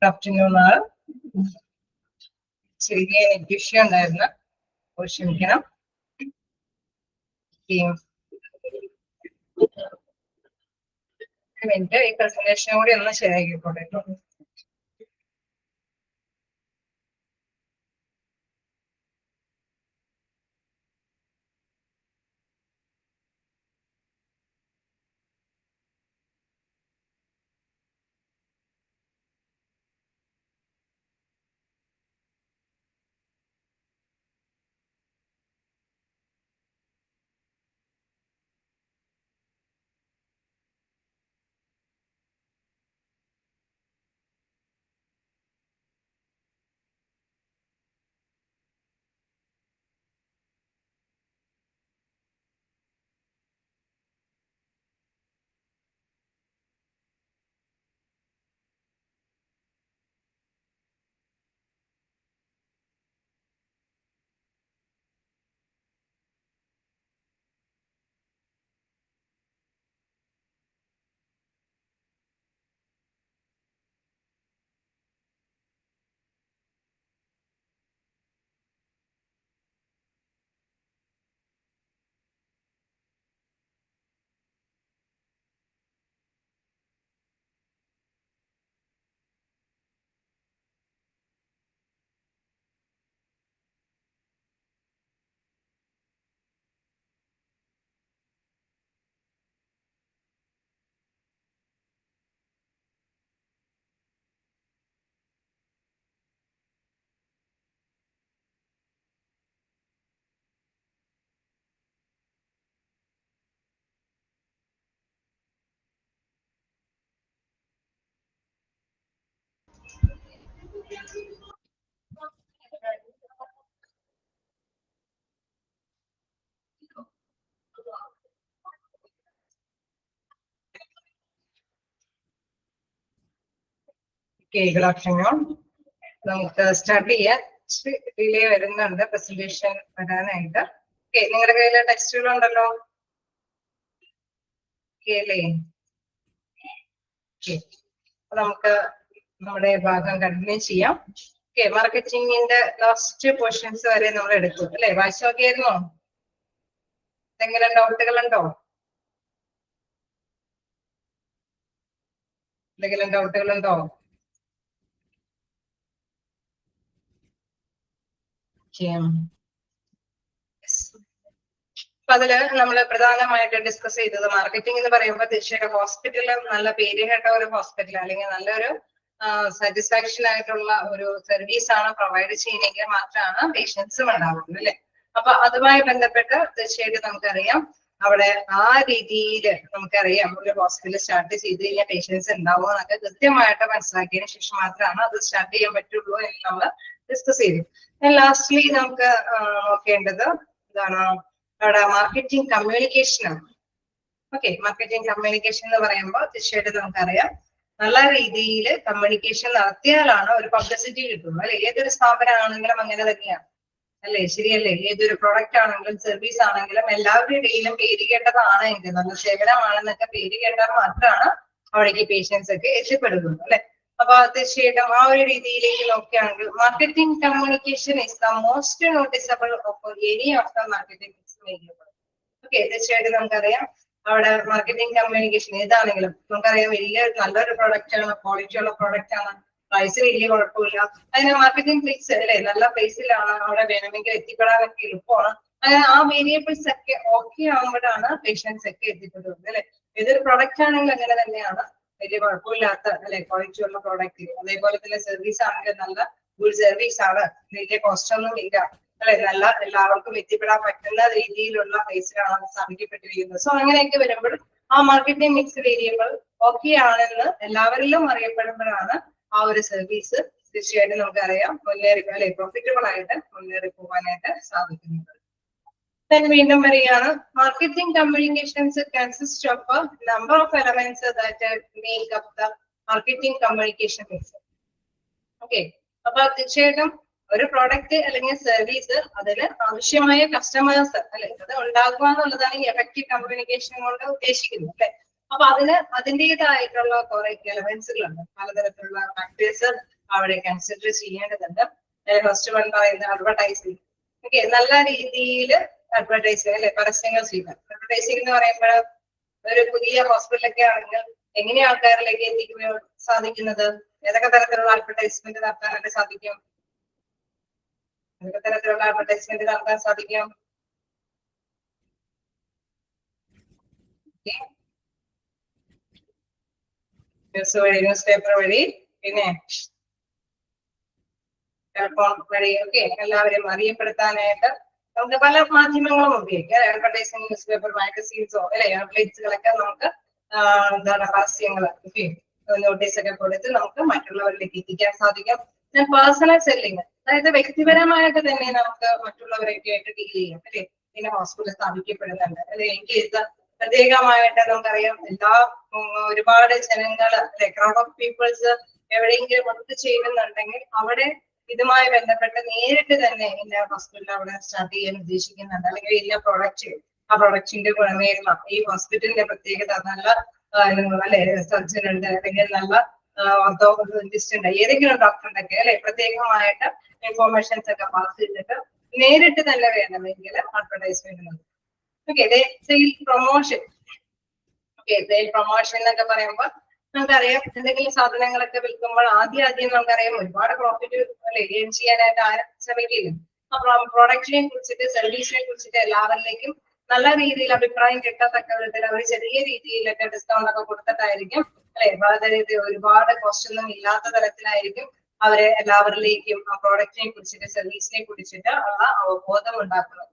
afternoon all. ചെറിയ issue ഉണ്ടായിരുന്നു, ക്ഷമിക്കണം. മിനിറ്റ് ഈ പ്രസന്റേഷൻ കൂടി ഒന്ന് ശരിയാക്കിക്കോട്ടെ. good afternoon. നമുക്ക് സ്റ്റാർട്ട് ചെയ്യാം. ഡിലേ വരുന്നുണ്ട് പ്രസന്റേഷൻ വരാനായിട്ട്. നിങ്ങളുടെ കയ്യിലെ ടെക്സ്റ്റുകളുണ്ടല്ലോ അല്ലേ? നമുക്ക് നമ്മുടെ ഭാഗം കണ്ടിന്യൂ ചെയ്യാം. മാർക്കറ്റിംഗിന്റെ ലാസ്റ്റ് പോർഷൻസ് വരെ നമ്മൾ എടുക്കും അല്ലെ? വായിച്ചു നോക്കിയായിരുന്നോ? എന്തെങ്കിലും ഡൗട്ടുകളുണ്ടോ? എന്തെങ്കിലും ഡൗട്ടുകളുണ്ടോ? അപ്പൊ അതില് നമ്മൾ പ്രധാനമായിട്ട് ഡിസ്കസ് ചെയ്തത് മാർക്കറ്റിംഗ് എന്ന് പറയുമ്പോൾ തീർച്ചയായിട്ടും ഹോസ്പിറ്റലിൽ നല്ല പേര് കേട്ട ഒരു ഹോസ്പിറ്റൽ അല്ലെങ്കിൽ നല്ലൊരു സാറ്റിസ്ഫാക്ഷൻ ആയിട്ടുള്ള ഒരു സർവീസ് ആണ് പ്രൊവൈഡ് ചെയ്യുന്നെങ്കിൽ മാത്രമാണ് പേഷ്യൻസും ഉണ്ടാവുന്നത് അല്ലെ? അപ്പൊ അതുമായി ബന്ധപ്പെട്ട് തീർച്ചയായിട്ടും നമുക്കറിയാം അവിടെ ആ രീതിയിൽ നമുക്കറിയാം ഒരു ഹോസ്പിറ്റൽ സ്റ്റാർട്ട് ചെയ്ത് കഴിഞ്ഞാൽ പേഷ്യൻസ് ഉണ്ടാവുമോ എന്നൊക്കെ കൃത്യമായിട്ട് മനസ്സിലാക്കിയതിനു ശേഷം മാത്രമാണ് അത് സ്റ്റാർട്ട് ചെയ്യാൻ പറ്റുള്ളൂ എന്ന് നമ്മൾ ഡിസ്കസ് ചെയ്തു. ലാസ്റ്റ്ലി നമുക്ക് നോക്കേണ്ടത് എന്താണ്? അവിടെ മാർക്കറ്റിംഗ് കമ്മ്യൂണിക്കേഷൻ ആണ്. ഓക്കെ, മാർക്കറ്റിംഗ് കമ്മ്യൂണിക്കേഷൻ എന്ന് പറയുമ്പോൾ തീർച്ചയായിട്ടും നമുക്കറിയാം നല്ല രീതിയിൽ കമ്മ്യൂണിക്കേഷൻ നടത്തിയാലാണ് ഒരു പബ്ലിസിറ്റി കിട്ടുന്നത് അല്ലെ? ഏതൊരു സ്ഥാപനമാണെങ്കിലും അങ്ങനെ തന്നെയാണ് അല്ലേ? ശരിയല്ലേ? ഏതൊരു പ്രൊഡക്റ്റ് ആണെങ്കിലും സർവീസ് ആണെങ്കിലും എല്ലാവരുടെ ഇടയിലും പേര് കേട്ടതാണെങ്കിൽ നല്ല സേവനമാണെന്നൊക്കെ പേര് കേട്ടാൽ മാത്രമാണ് അവിടേക്ക് പേഷ്യൻസ് ഒക്കെ എത്തിപ്പെടുന്നത് അല്ലെ? അപ്പൊ തീർച്ചയായിട്ടും ആ ഒരു രീതിയിലേക്ക് നോക്കുകയാണെങ്കിൽ marketing communication is the most noticeable of any of the marketing variable. Okay, തീർച്ചയായിട്ടും നമുക്കറിയാം അവിടെ മാർക്കറ്റിംഗ് കമ്മ്യൂണിക്കേഷൻ ഏതാണെങ്കിലും നമുക്കറിയാം വലിയ നല്ലൊരു പ്രൊഡക്റ്റ് ആണ്, ക്വാളിറ്റി ഉള്ള പ്രൊഡക്റ്റ് ആണ്, പ്രൈസ് വലിയ കുഴപ്പമില്ല, അതിന് മാർക്കറ്റിംഗ് പ്ലേസ് അല്ലെ നല്ല പ്ലേസിലാണ്, അവിടെ വേണമെങ്കിൽ എത്തിപ്പെടാനൊക്കെ എളുപ്പമാണ്. അങ്ങനെ ആ വേരിയബിൾസ് ഒക്കെ ഓക്കെ ആകുമ്പോഴാണ് പേഷ്യൻസ് ഒക്കെ എത്തിപ്പെടുന്നത് അല്ലെ? ഏതൊരു പ്രൊഡക്റ്റ് ആണെങ്കിലും അങ്ങനെ തന്നെയാണ്, വലിയ കുഴപ്പമില്ലാത്ത അല്ലെ ക്വാളിറ്റി ഉള്ള പ്രോഡക്റ്റ്. അതേപോലെ തന്നെ സർവീസ് ആണെങ്കിൽ നല്ല ഗുഡ് സർവീസ് ആണ്, വലിയ കോസ്റ്റ് ഒന്നും ഇല്ല അല്ലെ? നല്ല എല്ലാവർക്കും എത്തിപ്പെടാൻ പറ്റുന്ന രീതിയിലുള്ള പ്ലേസിലാണ് സ്ഥാപിക്കപ്പെട്ടിരിക്കുന്നത്. സോ അങ്ങനെയൊക്കെ വരുമ്പോൾ ആ മാർക്കറ്റിംഗ് മിക്സ് വേരിയബിൾ ഓക്കെ ആണെന്ന് എല്ലാവരിലും അറിയപ്പെടുമ്പോഴാണ് ആ ഒരു സർവീസ് തീർച്ചയായിട്ടും നമുക്കറിയാം മുന്നേറി അല്ലെ പ്രോഫിറ്റബിൾ ആയിട്ട് മുന്നേറി പോകാനായിട്ട് സാധിക്കുന്നത്. വീണ്ടും പറയുകയാണ് marketing communications consist of A number of elements that make up the marketing communication mix. Okay, അപ്പൊ തീർച്ചയായിട്ടും ഒരു പ്രോഡക്റ്റ് അല്ലെങ്കിൽ സർവീസ് അതിന് ആവശ്യമായ കസ്റ്റമേഴ്സ് അല്ലെ അത് ഉണ്ടാക്കുക എന്നുള്ളതാണ് ഈ എഫക്റ്റീവ് കമ്മ്യൂണിക്കേഷൻ കൊണ്ട് ഉദ്ദേശിക്കുന്നത് അല്ലെ. അപ്പൊ അതിൻ്റെതായിട്ടുള്ള കുറെ എലമെന്റ്സുകളുണ്ട്, പലതരത്തിലുള്ള ഫാക്ടേഴ്സ് അവിടെ കൺസിഡർ ചെയ്യേണ്ടതുണ്ട്. ഫസ്റ്റ് വൺ പറയുന്നത് അഡ്വർടൈസിങ്. ഓക്കെ, നല്ല രീതിയിൽ അഡ്വർടൈസിങ് അല്ലെ, പരസ്യങ്ങൾ ചെയ്യുക. അഡ്വർടൈസിംഗ് എന്ന് പറയുമ്പോൾ ഒരു പുതിയ ഹോസ്പിറ്റലൊക്കെ ആണെങ്കിൽ എങ്ങനെ ആൾക്കാരിലേക്ക് എത്തിക്കാൻ സാധിക്കുന്നത്? ഏതൊക്കെ തരത്തിലുള്ള അഡ്വർടൈസ്മെന്റ് നടത്താനായിട്ട് സാധിക്കും? ഏതൊക്കെ തരത്തിലുള്ള അഡ്വർടൈസ്മെന്റ് നടത്താൻ സാധിക്കും? ന്യൂസ് വഴി, ന്യൂസ് പേപ്പർ വഴി, പിന്നെ ടെലിഫോൺ വഴി. ഓക്കെ, എല്ലാവരും അറിയപ്പെടുത്താനായിട്ട് നമുക്ക് പല മാധ്യമങ്ങളും ഉപയോഗിക്കാം. അഡ്വർടൈസിംഗ്, ന്യൂസ് പേപ്പർ, മാഗസീൻസോ അല്ലെ, ഔട്ട്ലെറ്റ്സുകളൊക്കെ നമുക്ക് എന്താണ് പരസ്യങ്ങൾ, ഓക്കെ, നോട്ടീസ് ഒക്കെ കൊടുത്ത് നമുക്ക് മറ്റുള്ളവരിലേക്ക് എത്തിക്കാൻ സാധിക്കും. പേഴ്സണൽ സെല്ലിങ്, അതായത് വ്യക്തിപരമായിട്ട് തന്നെ നമുക്ക് മറ്റുള്ളവരൊക്കെ ആയിട്ട് ഡീൽ ചെയ്യാം അല്ലെ. പിന്നെ ഹോസ്പിറ്റൽ സ്ഥാപിക്കപ്പെടുന്നുണ്ട് അല്ലെ, കേസ് പ്രത്യേകമായിട്ട് നമുക്കറിയാം എല്ലാ ഒരുപാട് ജനങ്ങൾ അല്ലെ, ക്രൗഡ് ഓഫ് പീപ്പിൾസ് എവിടെയെങ്കിലും വർക്ക് ചെയ്യുന്നുണ്ടെങ്കിൽ അവിടെ ഇതുമായി ബന്ധപ്പെട്ട് നേരിട്ട് തന്നെ ഇന്ന ഹോസ്പിറ്റൽ അവിടെ സ്റ്റാർട്ട് ചെയ്യാൻ ഉദ്ദേശിക്കുന്നുണ്ട്, അല്ലെങ്കിൽ ഇന്ന പ്രൊഡക്റ്റ്, ആ പ്രൊഡക്റ്റിന്റെ ഗുണമേന്മ, ഈ ഹോസ്പിറ്റലിന്റെ പ്രത്യേകത, നല്ല അല്ലെ സർജൻ ഉണ്ട്, അല്ലെങ്കിൽ നല്ല ഓർത്തോപെഡിസ്റ്റ് ഉണ്ട്, ഏതെങ്കിലും ഡോക്ടറുണ്ടൊക്കെ അല്ലെ, പ്രത്യേകമായിട്ട് ഇൻഫോർമേഷൻസ് ഒക്കെ പാസ് ചെയ്തിട്ട് നേരിട്ട് തന്നെ വേണമെങ്കിൽ advertisement. Okay, sale promotion. Okay, sale promotion എന്നൊക്കെ പറയുമ്പോൾ നമുക്കറിയാം എന്തെങ്കിലും സാധനങ്ങളൊക്കെ വിൽക്കുമ്പോൾ ആദ്യം നമുക്കറിയാം ഒരുപാട് പ്രോഫിറ്റ് അല്ലെ ഗെയിൻ ചെയ്യാനായിട്ട് ആരും ശ്രമിക്കില്ല. അപ്പൊ പ്രോഡക്റ്റിനെ കുറിച്ചിട്ട്, സർവീസിനെ കുറിച്ചിട്ട് എല്ലാവരിലേക്കും നല്ല രീതിയിൽ അഭിപ്രായം കിട്ടത്തക്ക വിധത്തിൽ അവർ ചെറിയ രീതിയിലൊക്കെ ഡിസ്കൗണ്ട് ഒക്കെ കൊടുത്തിട്ടായിരിക്കും അല്ലെ, വളരെ ഒരുപാട് കോസ്റ്റ് ഒന്നും ഇല്ലാത്ത തരത്തിലായിരിക്കും അവരെ എല്ലാവരിലേക്കും ആ പ്രോഡക്റ്റിനെ കുറിച്ചിട്ട്, സർവീസിനെ കുറിച്ചിട്ട് ഉള്ള അവബോധം ഉണ്ടാക്കുന്നത്.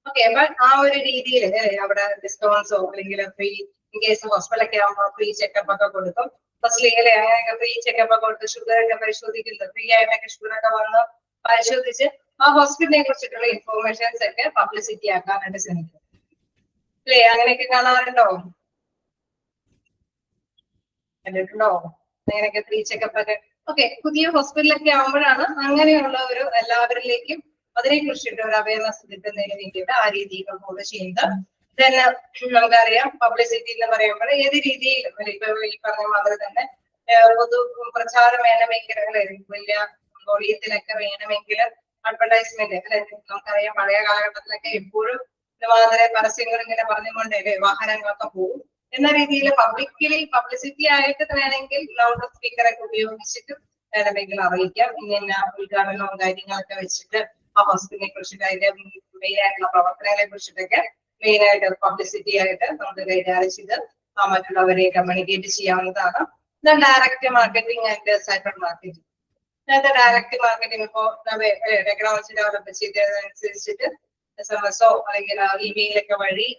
ഓക്കെ, അപ്പൊ ആ ഒരു രീതിയിൽ അവിടെ ഡിസ്കൗണ്ട്സോ അല്ലെങ്കിൽ ഫ്രീ, ഇൻ കേസ് ഹോസ്പിറ്റലൊക്കെ ആകുമ്പോൾ ഫ്രീ ചെക്കപ്പ് ഒക്കെ കൊടുക്കും. ഫസ്റ്റ്ലി അല്ലെ, അങ്ങനെയൊക്കെ ഫ്രീ ചെക്കപ്പ് ഒക്കെ കൊടുത്ത് ഷുഗർ ഒക്കെ പരിശോധിക്കുന്നത്, ഫ്രീ ആയിട്ടൊക്കെ ഷുഗർ ഒക്കെ വന്ന് പരിശോധിച്ച് ആ ഹോസ്പിറ്റലിനെ കുറിച്ചിട്ടുള്ള ഇൻഫോർമേഷൻസ് ഒക്കെ പബ്ലിസിറ്റി ആക്കാനായിട്ട് ശ്രമിക്കും അല്ലേ. അങ്ങനെയൊക്കെ കാണാറുണ്ടോ? കണ്ടിട്ടുണ്ടോ അങ്ങനെയൊക്കെ ഫ്രീ ചെക്കപ്പ് ഒക്കെ? ഓക്കെ, പുതിയ ഹോസ്പിറ്റലൊക്കെ ആകുമ്പോഴാണ് അങ്ങനെയുള്ള ഒരു എല്ലാവരിലേക്കും അതിനെ കുറിച്ചിട്ട് ഒരു അവയർനെസ് കിട്ടുന്നതിന് വേണ്ടിയിട്ട് ആ രീതിയിൽ ഫോളോ ചെയ്യുന്നത്. തന്നെ നമുക്കറിയാം പബ്ലിസിറ്റി എന്ന് പറയുമ്പോൾ ഏത് രീതിയിലും ഇപ്പൊ ഈ പറഞ്ഞ മാതിരി തന്നെ പൊതു പ്രചാരം വേണമെങ്കിൽ അല്ലെ, വലിയ വോളിയത്തിലൊക്കെ വേണമെങ്കിൽ അഡ്വർടൈസ്മെന്റ് അല്ലെ, നമുക്കറിയാം പഴയ കാലഘട്ടത്തിലൊക്കെ എപ്പോഴും ഇതുമാതിരി പരസ്യങ്ങൾ ഇങ്ങനെ പറഞ്ഞുകൊണ്ടല്ലേ വാഹനങ്ങളൊക്കെ പോകും. എന്ന രീതിയിൽ പബ്ലിസിറ്റി ആയിട്ട് വേണമെങ്കിൽ ലൗഡ് സ്പീക്കറൊക്കെ ഉപയോഗിച്ചിട്ട് വേണമെങ്കിൽ അറിയിക്കാം. ഇങ്ങനെ ഉദ്ഘാടനവും കാര്യങ്ങളൊക്കെ വെച്ചിട്ട് ആ ഹോസ്പിറ്റലിനെ കുറിച്ചിട്ട് അതിന്റെ മെയിൻ ആയിട്ടുള്ള പ്രവർത്തനങ്ങളെ കുറിച്ചിട്ടൊക്കെ മെയിൻ ആയിട്ട് പബ്ലിസിറ്റി ആയിട്ട് നമുക്ക് കൈകാര്യം ചെയ്ത് ആ മറ്റുള്ളവരെ കമ്മ്യൂണിക്കേറ്റ് ചെയ്യാവുന്നതാണ്. Direct marketing and cyber marketing. അതായത് ഡയറക്റ്റ് മാർക്കറ്റിംഗ് ഇപ്പോ ടെക്നോളജി ഡെവലപ്പ് ചെയ്തതനുസരിച്ചിട്ട് SMS-ഓ അല്ലെങ്കിൽ ഇമെയിലൊക്കെ വഴി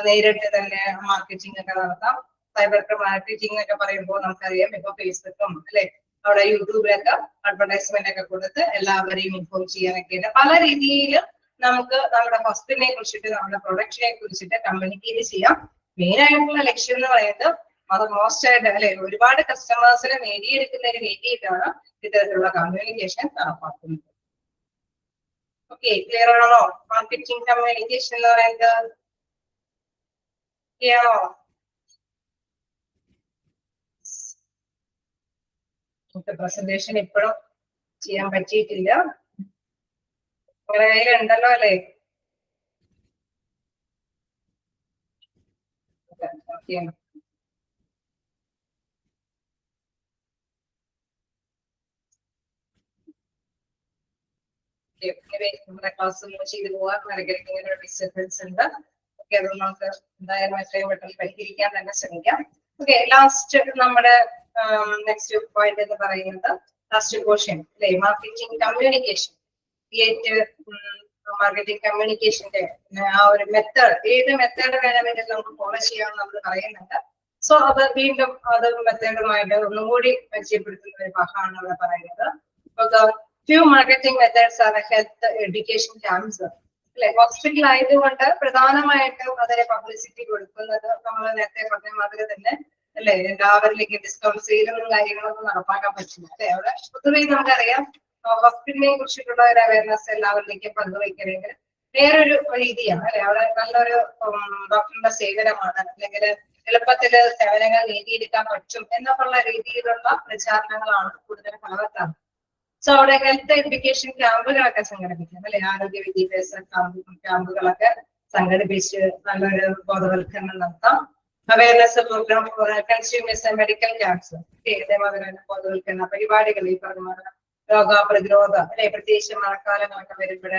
നേരിട്ട് തന്നെ മാർക്കറ്റിംഗ് ഒക്കെ നടത്താം. സൈബർ മാർക്കറ്റിംഗ് ഒക്കെ പറയുമ്പോൾ നമുക്കറിയാം ഇപ്പൊ ഫേസ്ബുക്കും അല്ലെ, അവിടെ യൂട്യൂബിലൊക്കെ അഡ്വർടൈസ്മെന്റ് ഒക്കെ കൊടുത്ത് എല്ലാവരെയും ഇൻഫോം ചെയ്യാനൊക്കെ ഉണ്ട്. പല രീതിയിൽ നമുക്ക് നമ്മുടെ ഹോസ്പിറ്റലിനെ കുറിച്ചിട്ട്, നമ്മുടെ പ്രൊഡക്റ്റിനെ കുറിച്ചിട്ട് കമ്മ്യൂണിക്കേറ്റ് ചെയ്യാം. മെയിൻ ആയിട്ടുള്ള ലക്ഷ്യം എന്ന് പറയുന്നത് അത് മോസ്റ്റ് ആയിട്ട് അല്ലെ, ഒരുപാട് കസ്റ്റമേഴ്സിനെ നേടിയെടുക്കുന്നതിന് വേണ്ടിയിട്ടാണ് ഇത്തരത്തിലുള്ള കമ്മ്യൂണിക്കേഷൻ നടപ്പാക്കുന്നത്. ഓക്കെ, ക്ലിയർ ആണോ? മാർക്കറ്റിംഗ് കമ്മ്യൂണിക്കേഷൻ എന്ന് പറയുന്നത് ക്ലിയർ ആണോ? പ്രസന്റേഷൻ ഇപ്പോഴും ചെയ്യാൻ പറ്റിയിട്ടില്ല. നിങ്ങളുടെ കയ്യിലുണ്ടല്ലോ അല്ലേ? നമ്മുടെ ക്ലാസ് ചെയ്ത് പോവാൻ ഇങ്ങനെ ഒരു ഡിസ്റ്റർബൻസ് ഉണ്ട്. ഓക്കെ, അത് നമുക്ക് എന്തായാലും എത്രയും പെട്ടെന്ന് പരിഹരിക്കാൻ തന്നെ ശ്രമിക്കാം. ഓക്കെ, ലാസ്റ്റ് നമ്മുടെ നെക്സ്റ്റ് പോയിന്റ് എന്ന് പറയുന്നത് ലാസ്റ്റ് പോർഷൻ അല്ലെ, മാർക്കറ്റിംഗ് കമ്മ്യൂണിക്കേഷൻ. മാർക്കറ്റിംഗ് കമ്മ്യൂണിക്കേഷന്റെ ആ ഒരു മെത്തേഡ്, ഏത് മെത്തേഡ് വേണമെങ്കിലും നമുക്ക് ഫോളോ ചെയ്യാമെന്ന് നമ്മൾ പറയുന്നുണ്ട്. സോ അത് വീണ്ടും അത് മെത്തേഡുമായിട്ട് ഒന്നുകൂടി പരിചയപ്പെടുത്തുന്ന ഒരു ഭാഗമാണ് ഇവിടെ പറയുന്നത്. Few marketing methods are health education camps. അല്ലെ, ഹോസ്പിറ്റൽ ആയതുകൊണ്ട് പ്രധാനമായിട്ടും അതിനെ പബ്ലിസിറ്റി കൊടുക്കുന്നത് നമ്മൾ നേരത്തെ പറഞ്ഞ മാതിരി തന്നെ അല്ലെ, എല്ലാവരിലേക്ക് ഡിസ്കൗണ്ട് സെയിലും കാര്യങ്ങളൊന്നും നടപ്പാക്കാൻ പറ്റില്ല അല്ലെ. അവിടെ പൊതുവെ നമുക്കറിയാം ഹോസ്പിറ്റലിനെ കുറിച്ചിട്ടുള്ള ഒരു അവയർനെസ് എല്ലാവരിലേക്കും പങ്കുവയ്ക്കണമെങ്കിൽ വേറൊരു രീതിയാണ് അല്ലെ. അവിടെ നല്ലൊരു ഡോക്ടറിന്റെ സേവനമാണ്, അല്ലെങ്കിൽ എളുപ്പത്തില് സേവനങ്ങൾ നേടിയെടുക്കാൻ പറ്റും എന്നൊക്കെയുള്ള രീതിയിലുള്ള പ്രചാരണങ്ങളാണ് കൂടുതൽ ഫലവത്താകുന്നത്. സോ അവിടെ ഹെൽത്ത് എഡ്യൂക്കേഷൻ ക്യാമ്പുകളൊക്കെ സംഘടിപ്പിക്കാം അല്ലെ. ആരോഗ്യ വിദ്യാഭ്യാസ ക്യാമ്പുകളൊക്കെ സംഘടിപ്പിച്ച് നല്ലൊരു ബോധവൽക്കരണം നടത്താം. Awareness programme for consumers and medical camps, ഇതേമാതിരി ബോധവൽക്കരണ പരിപാടികൾ ഈ പറഞ്ഞ രോഗപ്രതിരോധ അല്ലെ, പ്രത്യേകിച്ച് മഴക്കാലങ്ങളൊക്കെ വരുമ്പോൾ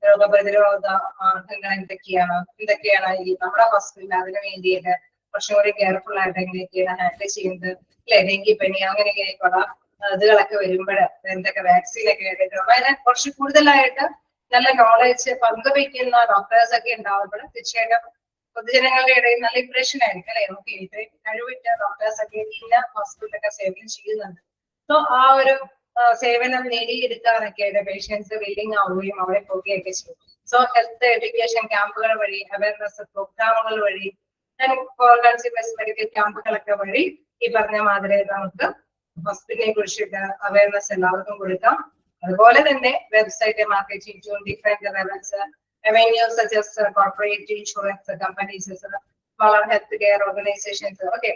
രോഗപ്രതിരോധ മാർഗങ്ങൾ എന്തൊക്കെയാണ് ഈ നമ്മുടെ ഹോസ്പിറ്റലിൽ അതിനു വേണ്ടിയിട്ട് കുറച്ചും കൂടി കെയർഫുൾ ആയിട്ട് എങ്ങനെയൊക്കെയാണ് ഹാൻഡിൽ ചെയ്യുന്നത് അല്ലെ. ഡെങ്കിപ്പനി അങ്ങനെയൊക്കെയുള്ള ഇതുകളൊക്കെ വരുമ്പോൾ എന്തൊക്കെ വാക്സിൻ ഒക്കെ എടുക്കണം, അതിനെ കുറച്ച് കൂടുതലായിട്ട് നല്ല നോളജ് പങ്കുവയ്ക്കുന്ന ഡോക്ടേഴ്സ് ഒക്കെ ഉണ്ടാവുമ്പോൾ തീർച്ചയായിട്ടും പൊതുജനങ്ങളുടെ ഇടയിൽ നല്ല ഇംപ്രഷൻ ആയിരിക്കും അല്ലെ. നമുക്ക് ഇത്രയും കഴിവിട്ട ഡോക്ടേഴ്സ് ഒക്കെ ഇന്ന ഹോസ്പിറ്റലൊക്കെ സേവനം ചെയ്യുന്നുണ്ട്. സോ ആ ഒരു സേവനം നേടിയെടുക്കാനൊക്കെ പേഷ്യൻസ് വില്ലിങ് ആവുകയും അവിടെ പോവുകയൊക്കെ ചെയ്യും. സോ ഹെൽത്ത് എഡ്യൂക്കേഷൻ ക്യാമ്പുകൾ വഴി, അവയർനെസ് പ്രോഗ്രാമുകൾ വഴി, കൺസ്യൂമേഴ്സ് മെഡിക്കൽ ക്യാമ്പുകളൊക്കെ വഴി ഈ പറഞ്ഞ മാതിരി നമുക്ക് ഹോസ്പിറ്റലിനെ കുറിച്ചിട്ട് അവയർനെസ് എല്ലാവർക്കും കൊടുക്കാം. അതുപോലെ തന്നെ website marketing to different avenues such as corporate insurance companies, smaller healthcare organizations. Okay,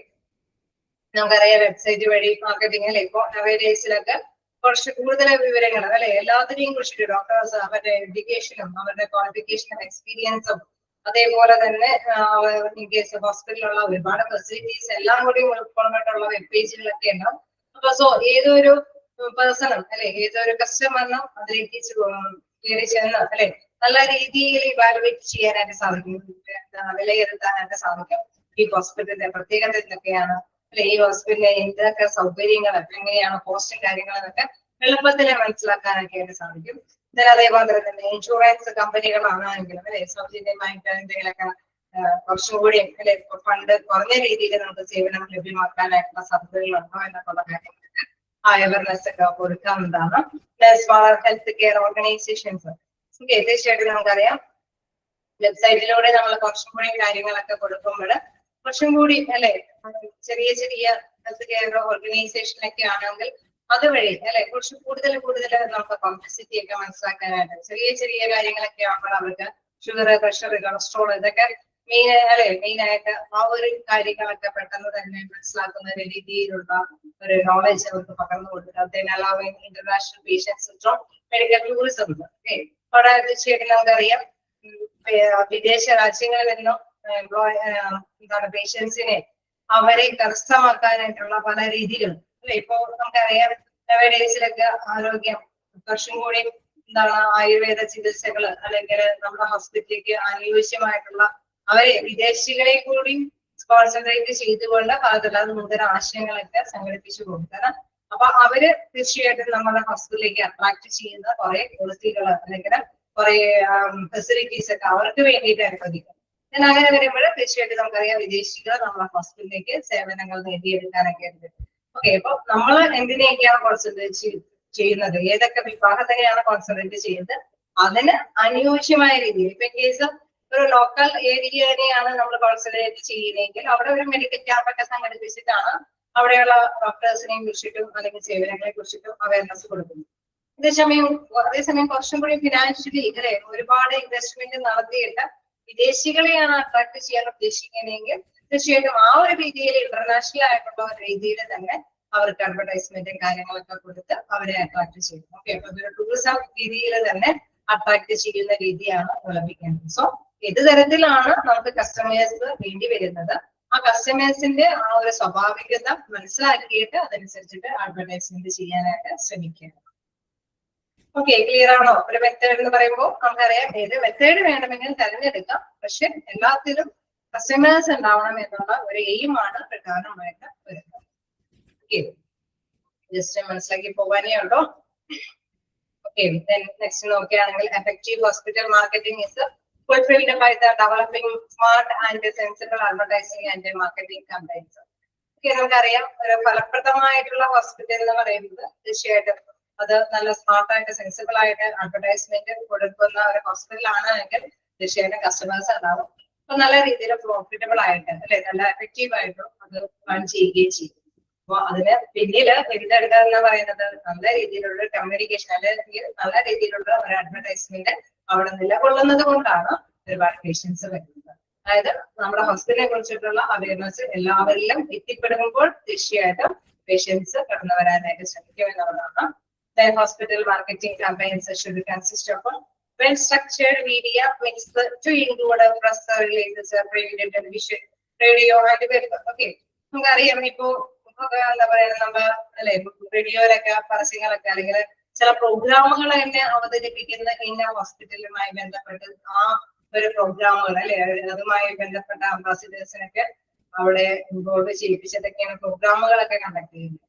നമുക്കറിയാം വെബ്സൈറ്റ് വഴി മാർക്കറ്റിംഗ് അല്ലെ. ഇപ്പൊ നവേഡേയ്സിലൊക്കെ കുറച്ച് കൂടുതൽ വിവരങ്ങൾ അല്ലെ എല്ലാത്തിനെയും കുറിച്ചിട്ട് ഡോക്ടേഴ്സ് അവരുടെ എഡ്യൂക്കേഷനും അവരുടെ ക്വാളിഫിക്കേഷനും എക്സ്പീരിയൻസും അതേപോലെ തന്നെ ഇൻ കേസ് ഹോസ്പിറ്റലിലുള്ള ഒരുപാട് ഫെസിലിറ്റീസ് എല്ലാം കൂടി ഉൾക്കൊള്ളിട്ടുള്ള വെബ് പേജുകളൊക്കെ ഉണ്ടാവും. അപ്പൊ സോ ഏതൊരു പേഴ്സണും അല്ലെ ഏതൊരു കസ്റ്റമറിനും അതിലേക്ക് കയറി ചെന്ന് അല്ലെ നല്ല രീതിയിൽ ഇവാലുവേറ്റ് ചെയ്യാനായിട്ട് സാധിക്കും, വിലയിരുത്താനായിട്ട് സാധിക്കും. ഈ ഹോസ്പിറ്റലിന്റെ പ്രത്യേകത എന്തൊക്കെയാണ് അല്ലെ, ഈ ഹോസ്പിറ്റലിലെ എന്തൊക്കെ സൗകര്യങ്ങൾ എങ്ങനെയാണ്, കോസ്റ്റും കാര്യങ്ങളൊക്കെ എളുപ്പത്തിൽ മനസ്സിലാക്കാനൊക്കെ ആയിട്ട് സാധിക്കും. അതേപോലെ തന്നെ ഇൻഷുറൻസ് കമ്പനികളാണെങ്കിലും അല്ലെ സൗജന്യമായിട്ട് എന്തെങ്കിലുമൊക്കെ കുറച്ചും കൂടി അല്ലെ ഫണ്ട് കുറഞ്ഞ രീതിയിൽ നമുക്ക് സേവനം ലഭ്യമാക്കാനായിട്ടുള്ള സാധ്യതകളുണ്ടോ എന്നൊക്കെയുള്ള കാര്യങ്ങളൊക്കെ അവയർനെസ് ഒക്കെ കൊടുക്കാവുന്നതാണ്. സ്മാൾ ഹെൽത്ത് കെയർ ഓർഗനൈസേഷൻസ് തീർച്ചയായിട്ടും നമുക്കറിയാം വെബ്സൈറ്റിലൂടെ നമ്മൾ കുറച്ചും കൂടി കാര്യങ്ങളൊക്കെ കൊടുക്കുമ്പോൾ കുറച്ചും കൂടി അല്ലെ ചെറിയ ചെറിയ ഹെൽത്ത് കെയർ ഓർഗനൈസേഷനൊക്കെ ആണെങ്കിൽ അതുവഴി അല്ലെ കുറച്ച് കൂടുതൽ നമുക്ക് കോംപ്ലക്സിറ്റി ഒക്കെ മനസ്സിലാക്കാനായിട്ട് ചെറിയ ചെറിയ കാര്യങ്ങളൊക്കെ ആകുമ്പോൾ അവർക്ക് ഷുഗർ, പ്രഷർ, കൊളസ്ട്രോൾ ഇതൊക്കെ മെയിൻ ആയിട്ട് ആ ഒരു കാര്യങ്ങളൊക്കെ പെട്ടെന്ന് തന്നെ മനസ്സിലാക്കുന്ന രീതിയിലുള്ള ഒരു നോളജ് അവർക്ക് പകർന്നു കൊടുക്കുക. International patients from medical tourism അവിടെ തീർച്ചയായിട്ടും നമുക്കറിയാം വിദേശ രാജ്യങ്ങളിൽ നിന്നും പേഷ്യൻസിനെ അവരെ കരസ്ഥമാക്കാനായിട്ടുള്ള പല രീതികളും അല്ലെ. ഇപ്പൊ നമുക്കറിയാം നവഡേയ്സിലൊക്കെ ആരോഗ്യം കുറച്ചും കൂടി ആയുർവേദ ചികിത്സകള് അല്ലെങ്കിൽ നമ്മുടെ ഹോസ്പിറ്റലിലേക്ക് അനുയോജ്യമായിട്ടുള്ള അവരെ വിദേശികളെ കൂടി കോൺസെൻട്രേറ്റ് ചെയ്തുകൊണ്ട് പലതരം നൂതന ആശയങ്ങളൊക്കെ സംഘടിപ്പിച്ചു കൊടുക്കണം. അപ്പൊ അവര് തീർച്ചയായിട്ടും നമ്മുടെ ഹോസ്പിറ്റലിലേക്ക് അട്രാക്ട് ചെയ്യുന്ന കുറെ പോളിസികൾ അല്ലെങ്കിൽ കുറെ ഫെസിലിറ്റീസ് ഒക്കെ അവർക്ക് വേണ്ടിയിട്ട് അനുവദിക്കും. അങ്ങനെ വരുമ്പോൾ തീർച്ചയായിട്ടും നമുക്കറിയാം വിദേശികൾ നമ്മുടെ ഹോസ്പിറ്റലിലേക്ക് സേവനങ്ങൾ നേടിയെടുക്കാനൊക്കെ ഉണ്ട്. ഓക്കെ, അപ്പൊ നമ്മൾ എന്തിനെയൊക്കെയാണ് കോൺസെൻട്രേറ്റ് ചെയ്യുന്നത്, ഏതൊക്കെ വിഭാഗത്തിനെയാണ് കോൺസെൻട്രേറ്റ് ചെയ്യുന്നത്, അതിന് അനുയോജ്യമായ രീതിയിൽ ഇപ്പൊ കേസ് ഒരു ലോക്കൽ ഏരിയനെയാണ് നമ്മൾ കോൺസെൻട്രേറ്റ് ചെയ്യുന്നതെങ്കിൽ അവിടെ ഒരു മെഡിക്കൽ ക്യാമ്പ് ഒക്കെ സംഘടിപ്പിച്ചിട്ടാണ് അവിടെയുള്ള ഡോക്ടേഴ്സിനെയും കുറിച്ചിട്ടും അല്ലെങ്കിൽ സേവനങ്ങളെ കുറിച്ചിട്ടും അവയർനെസ് കൊടുക്കുന്നു. അതേസമയം കുറച്ചും കൂടി ഫിനാൻഷ്യലി അല്ലെ ഒരുപാട് ഇൻവെസ്റ്റ്മെന്റ് നടത്തിയിട്ട് വിദേശികളെയാണ് അട്രാക്ട് ചെയ്യാൻ ഉദ്ദേശിക്കുന്നതെങ്കിൽ തീർച്ചയായിട്ടും ആ ഒരു രീതിയിൽ ഇന്റർനാഷണൽ ആയിട്ടുള്ള ഒരു രീതിയിൽ തന്നെ അവർക്ക് അഡ്വർടൈസ്മെന്റും കാര്യങ്ങളൊക്കെ കൊടുത്ത് അവരെ അട്രാക്ട് ചെയ്യും. ഓക്കെ, അപ്പൊ ഒരു ടൂറിസം രീതിയിൽ തന്നെ അട്രാക്ട് ചെയ്യുന്ന രീതിയാണ് അവലംബിക്കേണ്ടത്. സോ ഏത് തരത്തിലാണ് നമുക്ക് കസ്റ്റമേഴ്സ് വേണ്ടി വരുന്നത്, ആ കസ്റ്റമേഴ്സിന്റെ ആ ഒരു സ്വാഭാവികത മനസ്സിലാക്കിയിട്ട് അതനുസരിച്ചിട്ട് അഡ്വർടൈസ്മെന്റ് ചെയ്യാനായിട്ട് ശ്രമിക്കുക. ഓക്കെ, ക്ലിയർ ആണോ? ഒരു മെത്തേഡ് എന്ന് പറയുമ്പോൾ നമുക്കറിയാം ഏത് മെത്തേഡ് വേണമെങ്കിലും തിരഞ്ഞെടുക്കാം, പക്ഷെ എല്ലാത്തിലും കസ്റ്റമേഴ്സ് ഉണ്ടാവണം എന്നുള്ള ഒരു എയിമാണ് പ്രധാനമായിട്ട് വരുന്നത്. ഓക്കെ, ജസ്റ്റ് മനസ്സിലാക്കി പോകാനേ ഉള്ളൂ. ഓക്കെ, നെക്സ്റ്റ് നോക്കുകയാണെങ്കിൽ effective hospital marketing is fulfilled by the developing smart and sensible advertising and marketing campaigns. Okay, നമുക്കറിയാം ഒരു ഫലപ്രദമായിട്ടുള്ള ഹോസ്പിറ്റൽ എന്ന് പറയുന്നത് തീർച്ചയായിട്ടും അത് നല്ല സ്മാർട്ടായിട്ട് സെൻസിബിൾ ആയിട്ട് അഡ്വർടൈസ്മെന്റ് കൊടുക്കുന്ന ഒരു ഹോസ്പിറ്റൽ ആണെങ്കിൽ തീർച്ചയായിട്ടും കസ്റ്റമേഴ്സ് ഉണ്ടാവും. അപ്പൊ നല്ല രീതിയിൽ പ്രോഫിറ്റബിൾ ആയിട്ട് അല്ലെ നല്ല എഫക്റ്റീവ് ആയിട്ടും അത് റൺ ചെയ്യുകയും ചെയ്യും. അപ്പൊ അതിന് പിന്നില് എടുത്തെടുക്കുക എന്ന് പറയുന്നത് നല്ല രീതിയിലുള്ള കമ്മ്യൂണിക്കേഷൻ അല്ലെങ്കിൽ നല്ല രീതിയിലുള്ള ഒരു അഡ്വർടൈസ്മെന്റ് അവിടെ നിലകൊള്ളുന്നത് കൊണ്ടാണ് ഒരുപാട് പേഷ്യൻസ് വരുന്നത്. അതായത് നമ്മുടെ ഹോസ്പിറ്റലിനെ കുറിച്ചിട്ടുള്ള അവയർനെസ് എല്ലാവരിലും എത്തിപ്പെടുമ്പോൾ തീർച്ചയായിട്ടും പേഷ്യൻസ് കടന്നു വരാനായിട്ട് ശ്രമിക്കും എന്നുള്ളതാണ്. Hospital marketing campaigns should consist of a well-structured media mix to include a press releases, print, television, radio, and paper. Okay, നമുക്കറിയാം ഇപ്പോ എന്താ പറയുക, നമ്മൾ അല്ലെ റേഡിയോയിലൊക്കെ പരസ്യങ്ങളൊക്കെ അല്ലെങ്കിൽ ചില പ്രോഗ്രാമുകൾ തന്നെ അവതരിപ്പിക്കുന്ന ഇന്ന ഹോസ്പിറ്റലുമായി ബന്ധപ്പെട്ട് ആ ഒരു പ്രോഗ്രാമുകൾ അല്ലെ അതുമായി ബന്ധപ്പെട്ട അംബാസിഡേഴ്സിനൊക്കെ അവിടെ ഇൻവോൾവ് ചെയ്യിപ്പിച്ചതൊക്കെയാണ് പ്രോഗ്രാമുകളൊക്കെ കണ്ടക്ട് ചെയ്യുന്നത്.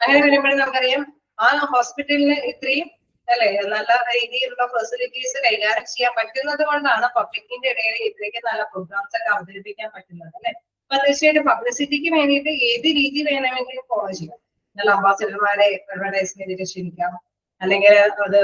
അങ്ങനെ വരുമ്പോഴും നമുക്കറിയാം ആ ഹോസ്പിറ്റലിന് ഇത്രയും അല്ലെ നല്ല രീതിയിലുള്ള ഫെസിലിറ്റീസ് കൈകാര്യം ചെയ്യാൻ പറ്റുന്നത് കൊണ്ടാണ് പബ്ലിക്കിന്റെ ഇടയിൽ ഇത്രയ്ക്ക് നല്ല പ്രോഗ്രാംസ് ഒക്കെ അവതരിപ്പിക്കാൻ പറ്റുന്നത് അല്ലെ. അപ്പൊ തീർച്ചയായിട്ടും പബ്ലിസിറ്റിക്ക് വേണ്ടിയിട്ട് ഏത് രീതി വേണമെങ്കിലും ഫോളോ ചെയ്യാം. നല്ല അംബാസിഡർമാരെ അഡ്വർടൈസ്മെന്റിന് ക്ഷണിക്കാം, അല്ലെങ്കിൽ അത്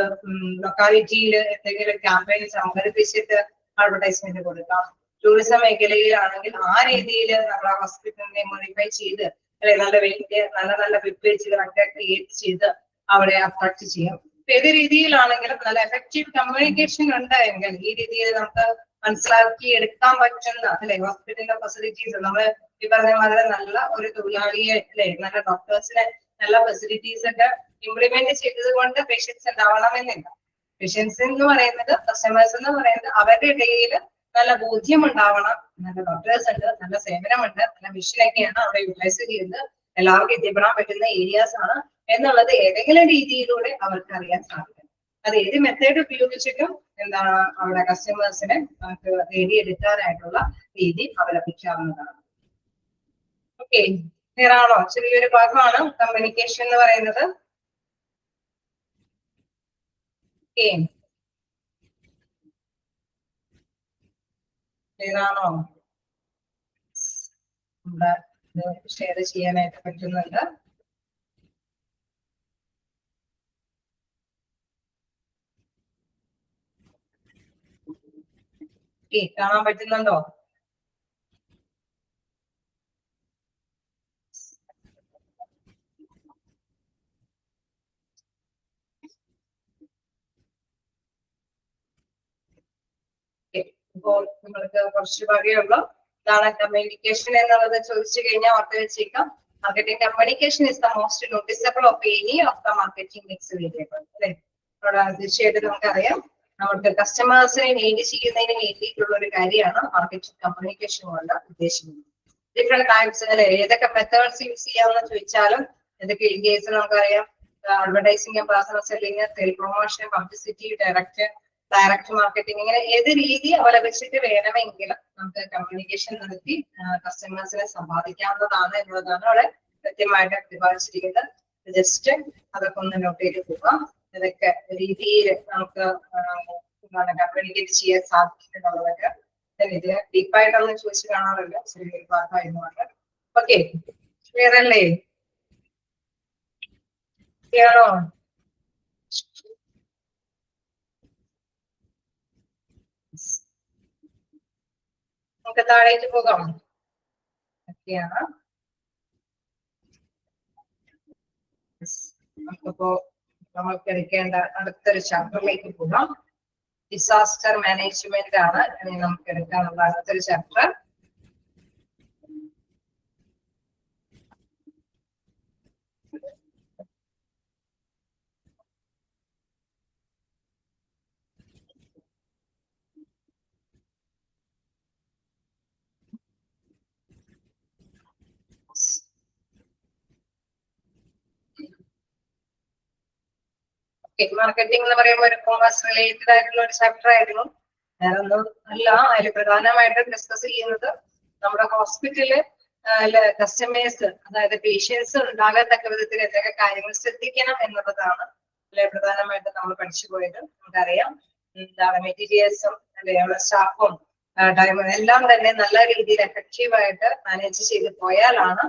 ലൊക്കാലിറ്റിയിൽ എന്തെങ്കിലും ക്യാമ്പയിൻ സംഘടിപ്പിച്ചിട്ട് അഡ്വർടൈസ്മെന്റ് കൊടുക്കാം. ടൂറിസം മേഖലയിലാണെങ്കിൽ ആ രീതിയിൽ നമ്മുടെ ഹോസ്പിറ്റലിനെ മോഡിഫൈ ചെയ്ത് അല്ലെ നല്ല വലിയ നല്ല നല്ല വെബ് പേജുകളൊക്കെ ക്രിയേറ്റ് ചെയ്ത് അവിടെ അട്രാക്ട് ചെയ്യാം. ഏത് രീതിയിലാണെങ്കിലും നല്ല എഫക്റ്റീവ് കമ്മ്യൂണിക്കേഷൻ ഉണ്ടായെങ്കിൽ ഈ രീതിയിൽ നമുക്ക് മനസ്സിലാക്കി എടുക്കാൻ പറ്റുന്ന അല്ലെ ഹോസ്പിറ്റലിന്റെ ഫെസിലിറ്റീസ് നമ്മൾ ഈ പറഞ്ഞ മാതിരി നല്ല ഒരു തൊഴിലാളിയെ അല്ലെ നല്ല ഡോക്ടേഴ്സിനെ നല്ല ഫെസിലിറ്റീസ് ഒക്കെ ഇംപ്ലിമെന്റ് ചെയ്തത് കൊണ്ട് പേഷ്യൻസ് ഉണ്ടാവണമെന്നില്ല. പേഷ്യൻസ് എന്ന് പറയുന്നത് കസ്റ്റമേഴ്സ് എന്ന് പറയുന്നത് അവരുടെ ഇടയിൽ നല്ല ബോധ്യം ഉണ്ടാവണം, നല്ല ഡോക്ടേഴ്സ് ഉണ്ട്, നല്ല സേവനമുണ്ട്, നല്ല മിഷനൊക്കെയാണ് അവിടെ യൂട്ടിലൈസ് ചെയ്യുന്നത്, എല്ലാവർക്കും എത്തിപ്പെടാൻ പറ്റുന്ന ഏരിയാസ് ആണ് എന്നുള്ളത് ഏതെങ്കിലും രീതിയിലൂടെ അവർക്ക് അറിയാൻ സാധിക്കും. അത് ഏത് മെത്തേഡ് ഉപയോഗിച്ചിട്ടും എന്താണ് അവിടെ കസ്റ്റമേഴ്സിനെ നമുക്ക് നേടിയെടുക്കാനായിട്ടുള്ള രീതി അവലംബിക്കാവുന്നതാണ്. ഓക്കെ, ക്ലിയർ ആണോ? ചെറിയൊരു ഭാഗമാണ് കമ്മ്യൂണിക്കേഷൻ എന്ന് പറയുന്നത്. ഓക്കെ, ക്ലിയർ ആണോ? നമ്മുടെ ഷെയർ ചെയ്യാനായിട്ട് പറ്റുന്നുണ്ട്. കാണാൻ പറ്റുന്നുണ്ടോ? ഇപ്പോൾ നമ്മൾക്ക് കുറച്ച് ഭാഗമുള്ളൂ. ഇതാണ് കമ്മ്യൂണിക്കേഷൻ എന്നുള്ളത് ചോദിച്ചു കഴിഞ്ഞാൽ ഓർത്ത് വെച്ചേക്കാം. Marketing communication is the most noticeable of any of the marketing mix variable അല്ലെ. തീർച്ചയായിട്ടും നമുക്കറിയാം നമുക്ക് കസ്റ്റമേഴ്സിനെ നീഡ് ചെയ്യുന്നതിന് വേണ്ടിയിട്ടുള്ള ഒരു കാര്യമാണ് മാർക്കറ്റിംഗ് കമ്മ്യൂണിക്കേഷൻ കൊണ്ട് ഉദ്ദേശിക്കുന്നത്. ഡിഫറെന്റ് ടൈപ്സ് അല്ലെ, ഏതൊക്കെ മെത്തേഡ്സ് യൂസ് ചെയ്യാമെന്ന് ചോദിച്ചാലും ഏതൊക്കെ ഇൻ കേസ് നമുക്കറിയാം advertising, personal selling, sale promotion, publicity, direct marketing, ഇങ്ങനെ ഏത് രീതി അവലംബിച്ചിട്ട് വേണമെങ്കിലും നമുക്ക് കമ്മ്യൂണിക്കേഷൻ നടത്തി കസ്റ്റമേഴ്സിനെ സമ്പാദിക്കാവുന്നതാണ് എന്നുള്ളതാണ് അവിടെ കൃത്യമായിട്ട് പ്രതിപാദിച്ചിരിക്കുന്നത്. ജസ്റ്റ് അതൊക്കെ ഒന്ന് നോട്ട് ചെയ്ത് പോകാം. ഇതൊക്കെ രീതിയിൽ നമുക്ക് കമ്മ്യൂണിക്കേറ്റ് ചെയ്യാൻ സാധിക്കും എന്നുള്ളതൊക്കെ ഇത് ഡീപ്പായിട്ടൊന്നും ചോദിച്ചു കാണാറില്ല, ചെറിയൊരു ഭാഗമായിരുന്നുകൊണ്ട്. ഓക്കെ, ക്ലിയർ അല്ലേ? ക്ലിയറോ? നമുക്ക് താഴേക്ക് പോകാം. ഒക്കെയാണ് നമുക്കിപ്പോ നമുക്ക് എടുക്കേണ്ട അടുത്തൊരു ചാപ്റ്ററിലേക്ക് പോകാം. ഡിസാസ്റ്റർ മാനേജ്മെന്റ് ആണ് ഇനി നമുക്ക് എടുക്കാനുള്ള അടുത്തൊരു ചാപ്റ്റർ. മാർക്കറ്റിംഗ് എന്ന് പറയുമ്പോൾ ഒരു കോമേഴ്സ് റിലേറ്റഡ് ആയിട്ടുള്ള ഒരു ചാപ്റ്റർ ആയിരുന്നു. വേറൊന്നും അല്ല, അതിൽ പ്രധാനമായിട്ടും ഡിസ്കസ് ചെയ്യുന്നത് നമ്മുടെ ഹോസ്പിറ്റലില് കസ്റ്റമേഴ്സ് അതായത് പേഷ്യൻസ് ഉണ്ടാകത്തക്ക വിധത്തിൽ എന്തൊക്കെ കാര്യങ്ങൾ ശ്രദ്ധിക്കണം എന്നുള്ളതാണ് അല്ലെ പ്രധാനമായിട്ടും നമ്മൾ പഠിച്ചു പോയത്. നമുക്കറിയാം എന്താണ് മെറ്റീരിയൽസും അല്ലെ സ്റ്റാഫും ടൈമും എല്ലാം തന്നെ നല്ല രീതിയിൽ എഫക്റ്റീവായിട്ട് മാനേജ് ചെയ്ത് പോയാലാണ്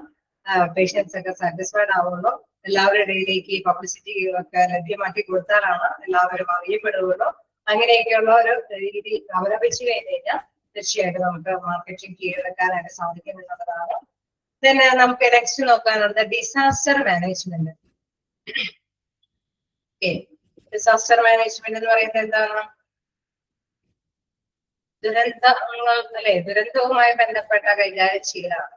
പേഷ്യൻസ് ഒക്കെ സാറ്റിസ്ഫൈഡ് ആവുള്ളൂ. എല്ലാവരുടെ ഇടയിലേക്ക് പബ്ലിസിറ്റി ഒക്കെ ലഭ്യമാക്കി കൊടുത്താലാണ് എല്ലാവരും അറിയപ്പെടുകയുള്ളൂ. അങ്ങനെയൊക്കെയുള്ള ഒരു രീതി അവലംബിച്ചു കഴിഞ്ഞ് കഴിഞ്ഞാൽ തീർച്ചയായിട്ടും നമുക്ക് മാർക്കറ്റിംഗ് കീഴടക്കാനായിട്ട് സാധിക്കും എന്നുള്ളതാണ് തന്നെ നമുക്ക് നെക്സ്റ്റ് നോക്കാനുള്ളത് ഡിസാസ്റ്റർ മാനേജ്മെന്റ്. ഡിസാസ്റ്റർ മാനേജ്മെന്റ് എന്ന് പറയുന്നത് എന്താണ്? ദുരന്തങ്ങൾ അല്ലെ, ദുരന്തവുമായി ബന്ധപ്പെട്ട കൈകാര്യം ചെയ്യലാണ്.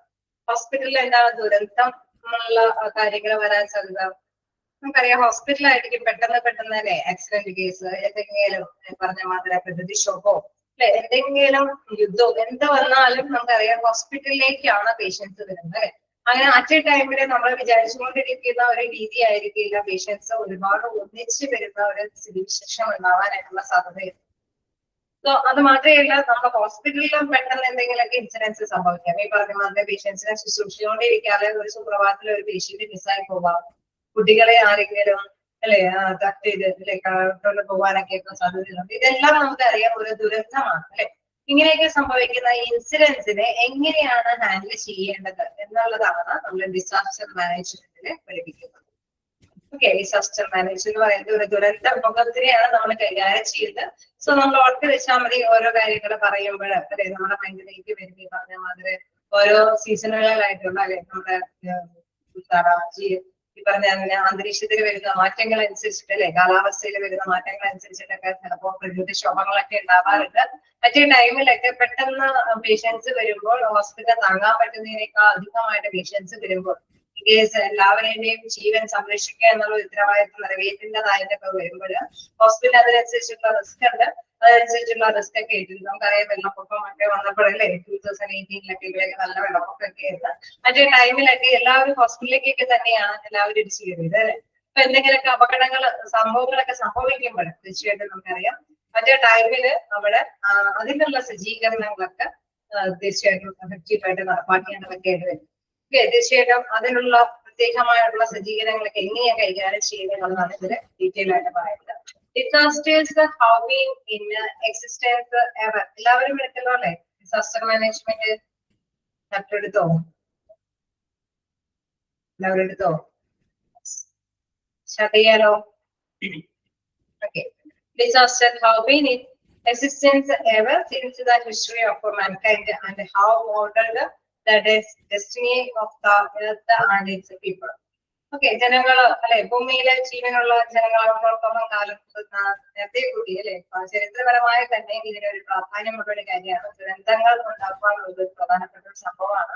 ഹോസ്പിറ്റലിൽ എന്താണ് ദുരന്തം ഉള്ള കാര്യങ്ങൾ വരാൻ സാധ്യത? നമുക്കറിയാം ഹോസ്പിറ്റലായിരിക്കും പെട്ടെന്ന് തന്നെ ആക്സിഡന്റ് കേസ്, എന്തെങ്കിലും പറഞ്ഞ മാതിരി പ്രകൃതിക്ഷോഭോ അല്ലെ, എന്തെങ്കിലും യുദ്ധവും എന്ത് വന്നാലും നമുക്കറിയാം ഹോസ്പിറ്റലിലേക്കാണ് പേഷ്യൻസ് വരുന്നത് അല്ലെ. അങ്ങനെ അറ്റ് എ ടൈമില് നമ്മൾ വിചാരിച്ചുകൊണ്ടിരിക്കുന്ന ഒരു രീതി ആയിരിക്കില്ല പേഷ്യൻസ് ഒരുപാട് ഒന്നിച്ച് വരുന്ന ഒരു സ്ഥിതിവിശേഷം ഉണ്ടാവാനായിട്ടുള്ള സാധ്യതയുണ്ട്. സോ അത് മാത്രമല്ല, നമ്മുടെ ഹോസ്പിറ്റലിലും പെട്ടെന്ന് എന്തെങ്കിലുമൊക്കെ ഇൻസിഡൻസ് സംഭവിക്കാം. ഈ പറഞ്ഞ മാതിരി പേഷ്യൻസിനെ ശുശ്രൂഷിച്ചുകൊണ്ടിരിക്കാതെ ഒരു സുപ്രഭാതത്തിൽ ഒരു പേഷ്യന്റ് മിസ്സായി പോവാം, കുട്ടികളെ ആരെങ്കിലും അല്ലെ തട്ട് ചെയ്ത് അല്ലെ കൊണ്ട് പോകാനൊക്കെ സാധ്യതയുണ്ട്. ഇതെല്ലാം നമുക്കറിയാം ഒരു ദുരന്തമാണ് അല്ലെ. ഇങ്ങനെയൊക്കെ സംഭവിക്കുന്ന ഇൻസിഡൻസിനെ എങ്ങനെയാണ് ഹാൻഡിൽ ചെയ്യേണ്ടത് എന്നുള്ളതാണ് നമ്മൾ ഡിസാസ്റ്റർ മാനേജ്മെന്റിൽ പഠിപ്പിക്കുന്നത്. ഓക്കെ, ഡിസാസ്റ്റർ മാനേജ്മെന്റ് എന്ന് പറയുന്നത് ഒരു ദുരന്ത മുഖത്തിനെയാണ് നമ്മൾ കൈകാര്യം ചെയ്യുന്നത്. സോ നമ്മൾ ഓർത്ത് വെച്ചാൽ മതി ഓരോ കാര്യങ്ങൾ പറയുമ്പോൾ അല്ലെ നമ്മുടെ മൈൻഡിലേക്ക് വരുന്ന പറഞ്ഞ മാതിരി ഓരോ സീസണുകളിലായിട്ടുള്ള അല്ലെ നമ്മുടെ ഈ പറഞ്ഞ അന്തരീക്ഷത്തിൽ വരുന്ന മാറ്റങ്ങൾ അനുസരിച്ചിട്ട് അല്ലെ, കാലാവസ്ഥയിൽ വരുന്ന മാറ്റങ്ങൾ അനുസരിച്ചിട്ടൊക്കെ ചിലപ്പോൾ പ്രകൃതിക്ഷോഭങ്ങളൊക്കെ ഉണ്ടാവാറുണ്ട്. മറ്റേ ടൈമിലൊക്കെ പെട്ടെന്ന് പേഷ്യൻസ് വരുമ്പോൾ ഹോസ്പിറ്റൽ താങ്ങാൻ പറ്റുന്നതിനേക്കാൾ അധികമായിട്ട് പേഷ്യൻസ് വരുമ്പോൾ കേസ് എല്ലാവരുടെയും ജീവൻ സംരക്ഷിക്കുക എന്നുള്ള ഉത്തരവാദിത്വം നിറവേറ്റേണ്ടതായിട്ടൊക്കെ വരുമ്പോൾ ഹോസ്പിറ്റൽ അതിനനുസരിച്ചുള്ള റിസ്ക് ഉണ്ട്. അതനുസരിച്ചുള്ള റിസ്ക് ഒക്കെ ആയിട്ടുണ്ട്. നമുക്കറിയാം വെള്ളപ്പൊക്കമൊക്കെ വന്നപ്പോഴല്ലേ 2018 ഇവിടെയൊക്കെ നല്ല വെള്ളപ്പൊക്കമൊക്കെ ആയിരുന്നു. മറ്റേ ടൈമിലൊക്കെ എല്ലാവരും ഹോസ്പിറ്റലിലേക്കൊക്കെ തന്നെയാണ് എല്ലാവരും ഇടിച്ചു കയറിയത് അല്ലെ. അപ്പൊ എന്തെങ്കിലുമൊക്കെ സംഭവങ്ങളൊക്കെ സംഭവിക്കുമ്പോൾ തീർച്ചയായിട്ടും നമുക്കറിയാം മറ്റേ ടൈമില് അവിടെ അതിനുള്ള സജ്ജീകരണങ്ങളൊക്കെ തീർച്ചയായിട്ടും എഫക്റ്റീവായിട്ട് നടപ്പാക്കേണ്ടതൊക്കെ ആയിട്ട് വരും. തീർച്ചയായിട്ടും അതിനുള്ള പ്രത്യേകമായിട്ടുള്ള സജ്ജീകരണങ്ങളൊക്കെ എങ്ങനെയാണ് കൈകാര്യം ചെയ്യുന്നത് എന്നുള്ളതാണ് ഇതില് ഡീറ്റെയിൽ ആയിട്ട് പറയുന്നത്. Disasters have been in existence ever. എല്ലാവരും എടുത്തല്ലോ അല്ലെ ഡിസാസ്റ്റർ മാനേജ്മെന്റ് ചാപ്റ്റർ എടുത്തോ? എല്ലാവരും എടുത്തോ? സ്റ്റാർട്ട് ചെയ്യാലോ? Okay, disaster have been in existence ever since the history of mankind and have modeled the destiny of the earth and its people. Okay, ജനങ്ങൾ അല്ലെ ഭൂമിയിലെ ജീവനുള്ള ജനങ്ങളോടത്തോളം കാലം നേരത്തെ കൂടി അല്ലെ ചരിത്രപരമായി തന്നെ ഇതിനൊരു പ്രാധാന്യമുള്ള ഒരു കാര്യമാണ്. ദുരന്തങ്ങൾ ഉണ്ടാക്കാനുള്ളത് ഒരു പ്രധാനപ്പെട്ട ഒരു സംഭവമാണ്.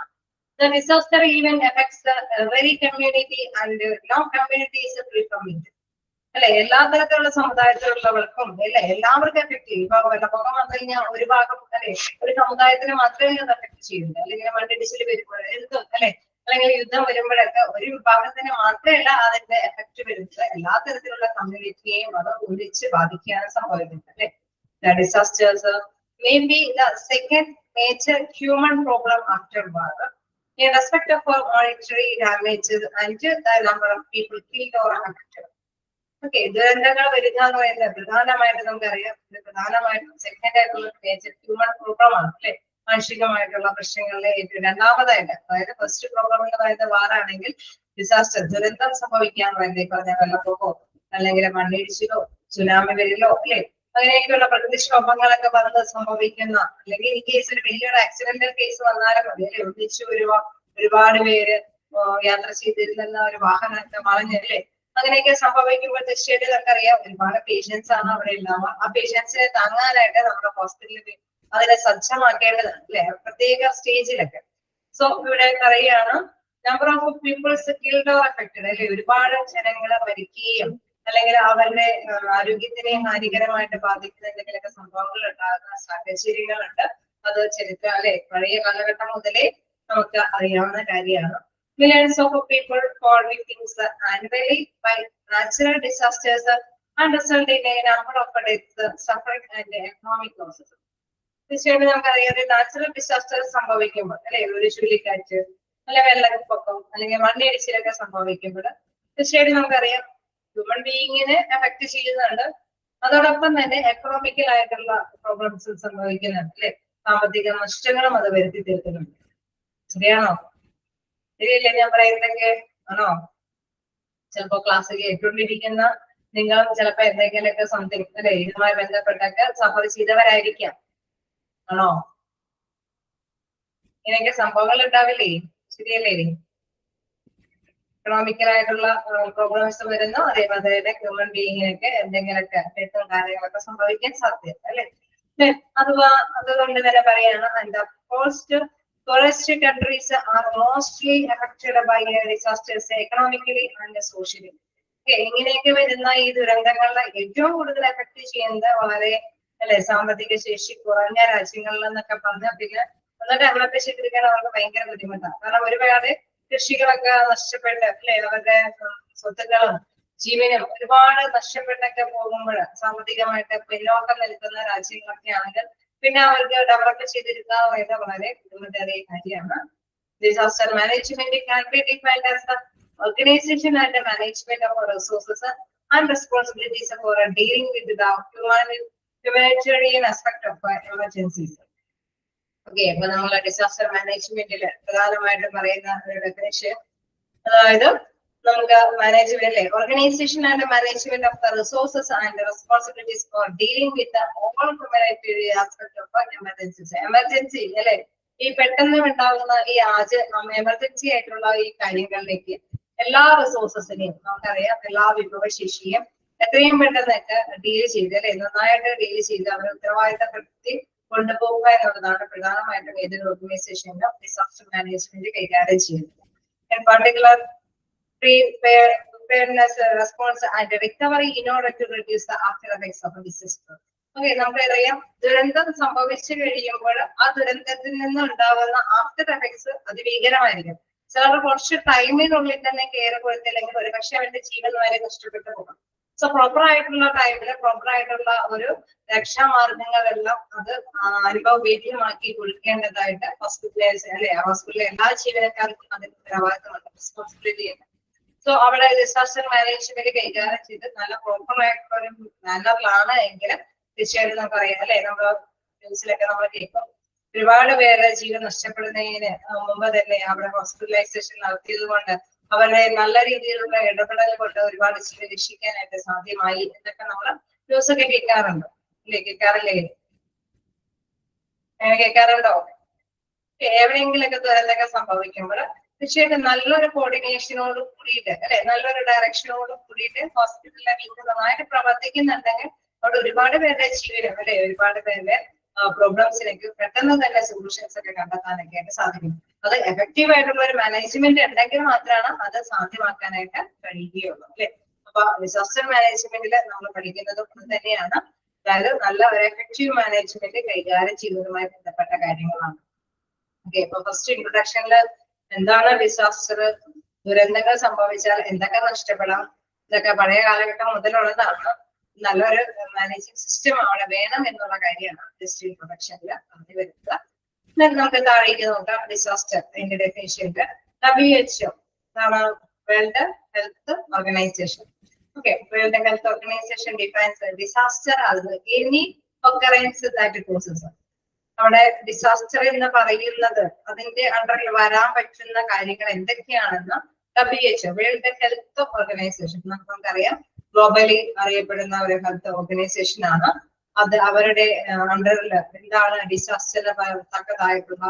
The disaster even affects the very community and no community is free from it. അല്ലെ, എല്ലാ തരത്തിലുള്ള സമുദായത്തിലുള്ളവർക്കും അല്ലെ എല്ലാവർക്കും എഫക്ട് ചെയ്യും. ഇപ്പൊ വെള്ളപ്പൊക്കം വന്നു കഴിഞ്ഞാൽ ഒരു ഭാഗം അല്ലെ ഒരു സമുദായത്തിന് മാത്രമേ അത് എഫക്ട് ചെയ്യുന്നുണ്ട്. അല്ലെങ്കിൽ മണ്ണിടിച്ചിൽ വരുമ്പോൾ എന്തും അല്ലെ, അല്ലെങ്കിൽ യുദ്ധം വരുമ്പോഴൊക്കെ ഒരു വിഭാഗത്തിന് മാത്രമല്ല അതിന്റെ എഫക്ട് വരുന്നത്, എല്ലാ തരത്തിലുള്ള കമ്മ്യൂണിറ്റിയെയും അത് ഒന്നിച്ച് ബാധിക്കാനും സംഭവിക്കുന്നുണ്ട് അല്ലെ. The disasters may be the second major human problem after war in respect of monetary damages and the number of people killed or affected. Okay, ദുരന്തങ്ങൾ വരിക എന്ന് പറയുന്നത് പ്രധാനമായിട്ട് നമുക്കറിയാം പ്രധാനമായിട്ടും സെക്കൻഡ് ആയിട്ടുള്ള മേജർ ഹ്യൂമൻ പ്രോബ്ലം ആണ് അല്ലെ. മാനുഷികമായിട്ടുള്ള പ്രശ്നങ്ങളിലെ രണ്ടാമതായിട്ട്, അതായത് ഫസ്റ്റ് പ്രോബ്ലം എന്ന് പറയുന്നത് വാറാണെങ്കിൽ ഡിസാസ്റ്റർ ദുരന്തം സംഭവിക്കാൻ പറയുന്നത് ഈ പറഞ്ഞ വെള്ളപ്പൊക്കോ അല്ലെങ്കിൽ മണ്ണിടിച്ചിലോ സുനാമി വരിലോ അല്ലെ, അങ്ങനെയൊക്കെയുള്ള പ്രകൃതിക്ഷോഭങ്ങളൊക്കെ വന്ന് സംഭവിക്കുന്ന, അല്ലെങ്കിൽ ഈ കേസിൽ വലിയൊരു ആക്സിഡന്റൽ കേസ് വന്നാലും മതി അല്ലെ, ഒന്നിച്ച് ഒരുപാട് പേര് യാത്ര ചെയ്തിരുന്ന ഒരു വാഹനത്തെ വളഞ്ഞല്ലേ, അങ്ങനെയൊക്കെ സംഭവിക്കുമ്പോൾ തീർച്ചയായിട്ടും നമുക്കറിയാം ഒരുപാട് പേഷ്യൻസ് ആണ് അവിടെ ഉണ്ടാവുക. ആ പേഷ്യൻസിനെ താങ്ങാനായിട്ട് നമ്മുടെ ഹോസ്പിറ്റലിൽ അതിനെ സജ്ജമാക്കേണ്ടതാണ് അല്ലെ, പ്രത്യേക സ്റ്റേജിലൊക്കെ. സോ ഇവിടെ പറയുകയാണ് number of peoples killed or affected അല്ലെ, ഒരുപാട് ജനങ്ങളെ മരിക്കുകയും അല്ലെങ്കിൽ അവരുടെ ആരോഗ്യത്തിനെ ഹാനികരമായിട്ട് ബാധിക്കുന്ന എന്തെങ്കിലുമൊക്കെ സംഭവങ്ങൾ ഉണ്ടാകുന്ന സാഹചര്യങ്ങളുണ്ട്. അത് ചരിത്രം അല്ലെ പഴയ കാലഘട്ടം മുതലേ നമുക്ക് അറിയാവുന്ന കാര്യമാണ്. Millions of people fall victims annually by natural disasters and result in a number of deaths, suffering and economic losses. തീർച്ചയായിട്ടും നമുക്കറിയാം നാച്ചുറൽ ഡിസാസ്റ്റേഴ്സ് സംഭവിക്കുമ്പോൾ അല്ലെ, ഒരു ചുഴലിക്കാറ്റ് അല്ലെ വെള്ളപ്പൊക്കം അല്ലെങ്കിൽ മണ്ണിടിച്ചിലൊക്കെ സംഭവിക്കുമ്പോൾ തീർച്ചയായിട്ടും നമുക്കറിയാം ഹ്യൂമൻ ബീയിങ്ങിനെ എഫക്ട് ചെയ്യുന്നുണ്ട്. അതോടൊപ്പം തന്നെ എക്കണോമിക്കൽ ആയിട്ടുള്ള പ്രോബ്ലംസ് സംഭവിക്കുന്നുണ്ട് അല്ലെ, സാമ്പത്തിക നഷ്ടങ്ങളും അത് വരുത്തി തീർക്കുന്നുണ്ട്. ശരിയാണോ? ശരിയല്ലേ ഞാൻ പറയുന്നതൊക്കെ? ആണോ? ചിലപ്പോ ക്ലാസ് കേട്ടുകൊണ്ടിരിക്കുന്ന നിങ്ങൾ ചിലപ്പോ എന്തെങ്കിലുമൊക്കെ സംതിങ് അല്ലെ ഇതുമായി ബന്ധപ്പെട്ടൊക്കെ സഫർ ചെയ്തവരായിരിക്കാം. ആണോ? ഇങ്ങനെയൊക്കെ സംഭവങ്ങൾ ഉണ്ടാവില്ലേ? ശരിയല്ലേ? എക്കണോമിക്കലായിട്ടുള്ള പ്രോബ്ലംസ് വരുന്നു, അതേപോലെ തന്നെ ഹ്യൂമൻ ബീയിങ്ങിനൊക്കെ എന്തെങ്കിലുമൊക്കെ തെറ്റും കാര്യങ്ങളൊക്കെ സംഭവിക്കാൻ സാധ്യത അല്ലെ. അതുകൊണ്ട് തന്നെ പറയാണ് forest countries are mostly affected by disasters economically and socially. ഇങ്ങനെയൊക്കെ വരുന്ന ഈ ദുരന്തങ്ങളെ ഏറ്റവും കൂടുതൽ എഫക്ട് ചെയ്യുന്നത് വളരെ അല്ലെ സാമ്പത്തിക ശേഷി കുറഞ്ഞ രാജ്യങ്ങളിൽ എന്നൊക്കെ പറഞ്ഞാൽ പിന്നെ ഒന്ന് ഡെവലപ്പ് ചെയ്തിരിക്കാൻ അവർക്ക് ഭയങ്കര ബുദ്ധിമുട്ടാണ്. കാരണം ഒരുപാട് കൃഷികളൊക്കെ നഷ്ടപ്പെട്ട് അല്ലെ അവരുടെ സ്വത്തുക്കളും ജീവനും ഒരുപാട് നഷ്ടപ്പെട്ടൊക്കെ പോകുമ്പോൾ സാമ്പത്തികമായിട്ട് പിന്നോക്കം നിൽക്കുന്ന രാജ്യങ്ങളൊക്കെ ആണെങ്കിൽ പിന്നെ അവർക്ക് ഡെവലപ്പ് ചെയ്തിരിക്കുക എന്ന് പറയുന്നത് വളരെ ബുദ്ധിമുട്ടേറിയ കാര്യമാണ്. Disaster management can be defined as the organization and the management of resources and responsibilities for dealing with the humanitarian aspect of emergencies. Okay, അപ്പൊ നമ്മൾ ഡിസാസ്റ്റർ മാനേജ്മെന്റിൽ പ്രധാനമായിട്ടും പറയുന്ന ഒരു ഡെഫിനിഷൻ, അതായത് നമുക്ക് മാനേജ്മെന്റ് അല്ലെ organisation and management of the resources and responsibilities for dealing with all humanitarian aspect of emergencies. Emergency അല്ലെ ഈ പെട്ടെന്ന് ഉണ്ടാകുന്ന ഈ എമർജൻസി ആയിട്ടുള്ള ഈ കാര്യങ്ങളിലേക്ക് എല്ലാ റിസോഴ്സസിനെയും നമുക്കറിയാം, എല്ലാ വിഭവശേഷിയും എത്രയും പെട്ടെന്നൊക്കെ ഡീൽ ചെയ്ത് അല്ലെ നന്നായിട്ട് ഡീൽ ചെയ്ത് അവരെ ഉത്തരവാദിത്തപ്പെടുത്തി കൊണ്ടുപോകുക എന്നുള്ളതാണ് പ്രധാനമായിട്ടും ഏതൊരു ഓർഗനൈസേഷനിലും ഡിസാസ്റ്റർ മാനേജ്മെന്റ് കൈകാര്യം ചെയ്യുന്നത്. In particular, preparedness, response and recovery in order to reduce the after effects of a disaster. Okay, നമുക്കറിയാം ദുരന്തം സംഭവിച്ചു കഴിയുമ്പോൾ ആ ദുരന്തത്തിൽ നിന്ന് ഉണ്ടാകുന്ന ആഫ്റ്റർ എഫക്ട്സ് അതിഭീകരമായിരിക്കും. ചിലർ കുറച്ച് ടൈമിനുള്ളിൽ തന്നെ കെയർ കൊടുത്തില്ലെങ്കിൽ ഒരുപക്ഷെ അവരുടെ ജീവൻ വരെ നഷ്ടപ്പെട്ടു പോകും. സോ പ്രോപ്പർ ആയിട്ടുള്ള ടൈമില് പ്രോപ്പർ ആയിട്ടുള്ള ഒരു രക്ഷാമാർഗങ്ങളെല്ലാം അത് അനുഭവവേദ്യമാക്കി കൊടുക്കേണ്ടതായിട്ട് ഹോസ്പിറ്റലൈസ് അല്ലെ ഹോസ്പിറ്റലിലെ എല്ലാ ജീവനക്കാർക്കും അതിന് ഉത്തരവാദിത്തമുണ്ട്, റെസ്പോൺസിബിലിറ്റി ഉണ്ട്. സോ അവിടെ ഡിസാസ്റ്റർ മാനേജ്മെന്റ് കൈകാര്യം ചെയ്ത് നല്ല പ്രോപ്പർ ആയിട്ടുള്ള ഒരു മാനറിലാണ് എങ്കിൽ തീർച്ചയായിട്ടും നമുക്ക് അറിയാം അല്ലെ, നമ്മുടെ ന്യൂസിലൊക്കെ നമ്മൾ കേൾക്കും ഒരുപാട് പേര് ജീവൻ നഷ്ടപ്പെടുന്നതിന് മുമ്പ് തന്നെ അവിടെ ഹോസ്പിറ്റലൈസേഷൻ നടത്തിയത് കൊണ്ട് അവരുടെ നല്ല രീതിയിലുള്ള ഇടപെടൽ കൊണ്ട് ഒരുപാട് ജീവൻ രക്ഷിക്കാനായിട്ട് സാധ്യമായി എന്നൊക്കെ നമ്മൾ ന്യൂസ് ഒക്കെ കേൾക്കാറുണ്ട് അല്ലെ, കേൾക്കാറില്ലേ? അങ്ങനെ കേൾക്കാറുണ്ടോ? എവിടെയെങ്കിലൊക്കെ ദുരന്തമൊക്കെ സംഭവിക്കുമ്പോൾ തീർച്ചയായിട്ടും നല്ലൊരു കോർഡിനേഷനോട് കൂടിയിട്ട് അല്ലെ നല്ലൊരു ഡയറക്ഷനോട് കൂടിയിട്ട് ഹോസ്പിറ്റലിലെ നന്നായിട്ട് പ്രവർത്തിക്കുന്നുണ്ടെങ്കിൽ അവിടെ ഒരുപാട് പേരുടെ ജീവനും അല്ലെ ഒരുപാട് പേരുടെ പ്രോബ്ലംസിലേക്ക് പെട്ടെന്ന് തന്നെ സൊല്യൂഷൻസ് ഒക്കെ കണ്ടെത്താനൊക്കെ ആയിട്ട് സാധിക്കും. അത് എഫക്റ്റീവ് ആയിട്ടുള്ള ഒരു മാനേജ്മെന്റ് ഉണ്ടെങ്കിൽ മാത്രമാണ് അത് സാധ്യമാക്കാനായിട്ട് കഴിയുകയുള്ളൂ അല്ലെ. അപ്പൊ ഡിസാസ്റ്റർ മാനേജ്മെന്റിൽ നമ്മൾ പഠിക്കുന്നത് അത് തന്നെയാണ്, അതായത് നല്ല ഒരു എഫക്റ്റീവ് മാനേജ്മെന്റ് കൈകാര്യം ചെയ്യുന്നതുമായി ബന്ധപ്പെട്ട കാര്യങ്ങളാണ്. ഓക്കെ, ഇപ്പൊ ഫസ്റ്റ് ഇൻട്രൊഡക്ഷനിൽ എന്താണ് ഡിസാസ്റ്റർ, ദുരന്തങ്ങൾ സംഭവിച്ചാൽ എന്തൊക്കെ നഷ്ടപ്പെടാം, ഇതൊക്കെ പഴയ കാലഘട്ടം മുതലുള്ളതാണ്. നല്ലൊരു മാനേജിങ് സിസ്റ്റം അവിടെ വേണം എന്നുള്ള കാര്യമാണ് ജസ്റ്റ് ഇൻട്രൊഡക്ഷനിൽ പറഞ്ഞു വരുന്നത്. നമുക്ക് താഴേക്ക് നോക്കാം. ഡിസാസ്റ്റർ അതിന്റെ ഡെഫിനിഷനിൽ WHO world health organisation. Okay, world health organisation defines disaster as any occurrence that causes. അവിടെ ഡിസാസ്റ്റർ എന്ന് പറയുന്നത് അതിന്റെ അണ്ടറിൽ വരാൻ പറ്റുന്ന കാര്യങ്ങൾ എന്തൊക്കെയാണെന്ന് WHO വേൾഡ് ഹെൽത്ത് ഓർഗനൈസേഷൻ നമുക്കറിയാം ഗ്ലോബലി അറിയപ്പെടുന്ന ഒരു ഹെൽത്ത് ഓർഗനൈസേഷൻ ആണ്. അത് അവരുടെ അണ്ടറിൽ എന്താണ് ഡിസാസ്റ്ററിന് തക്കതായിട്ടുള്ള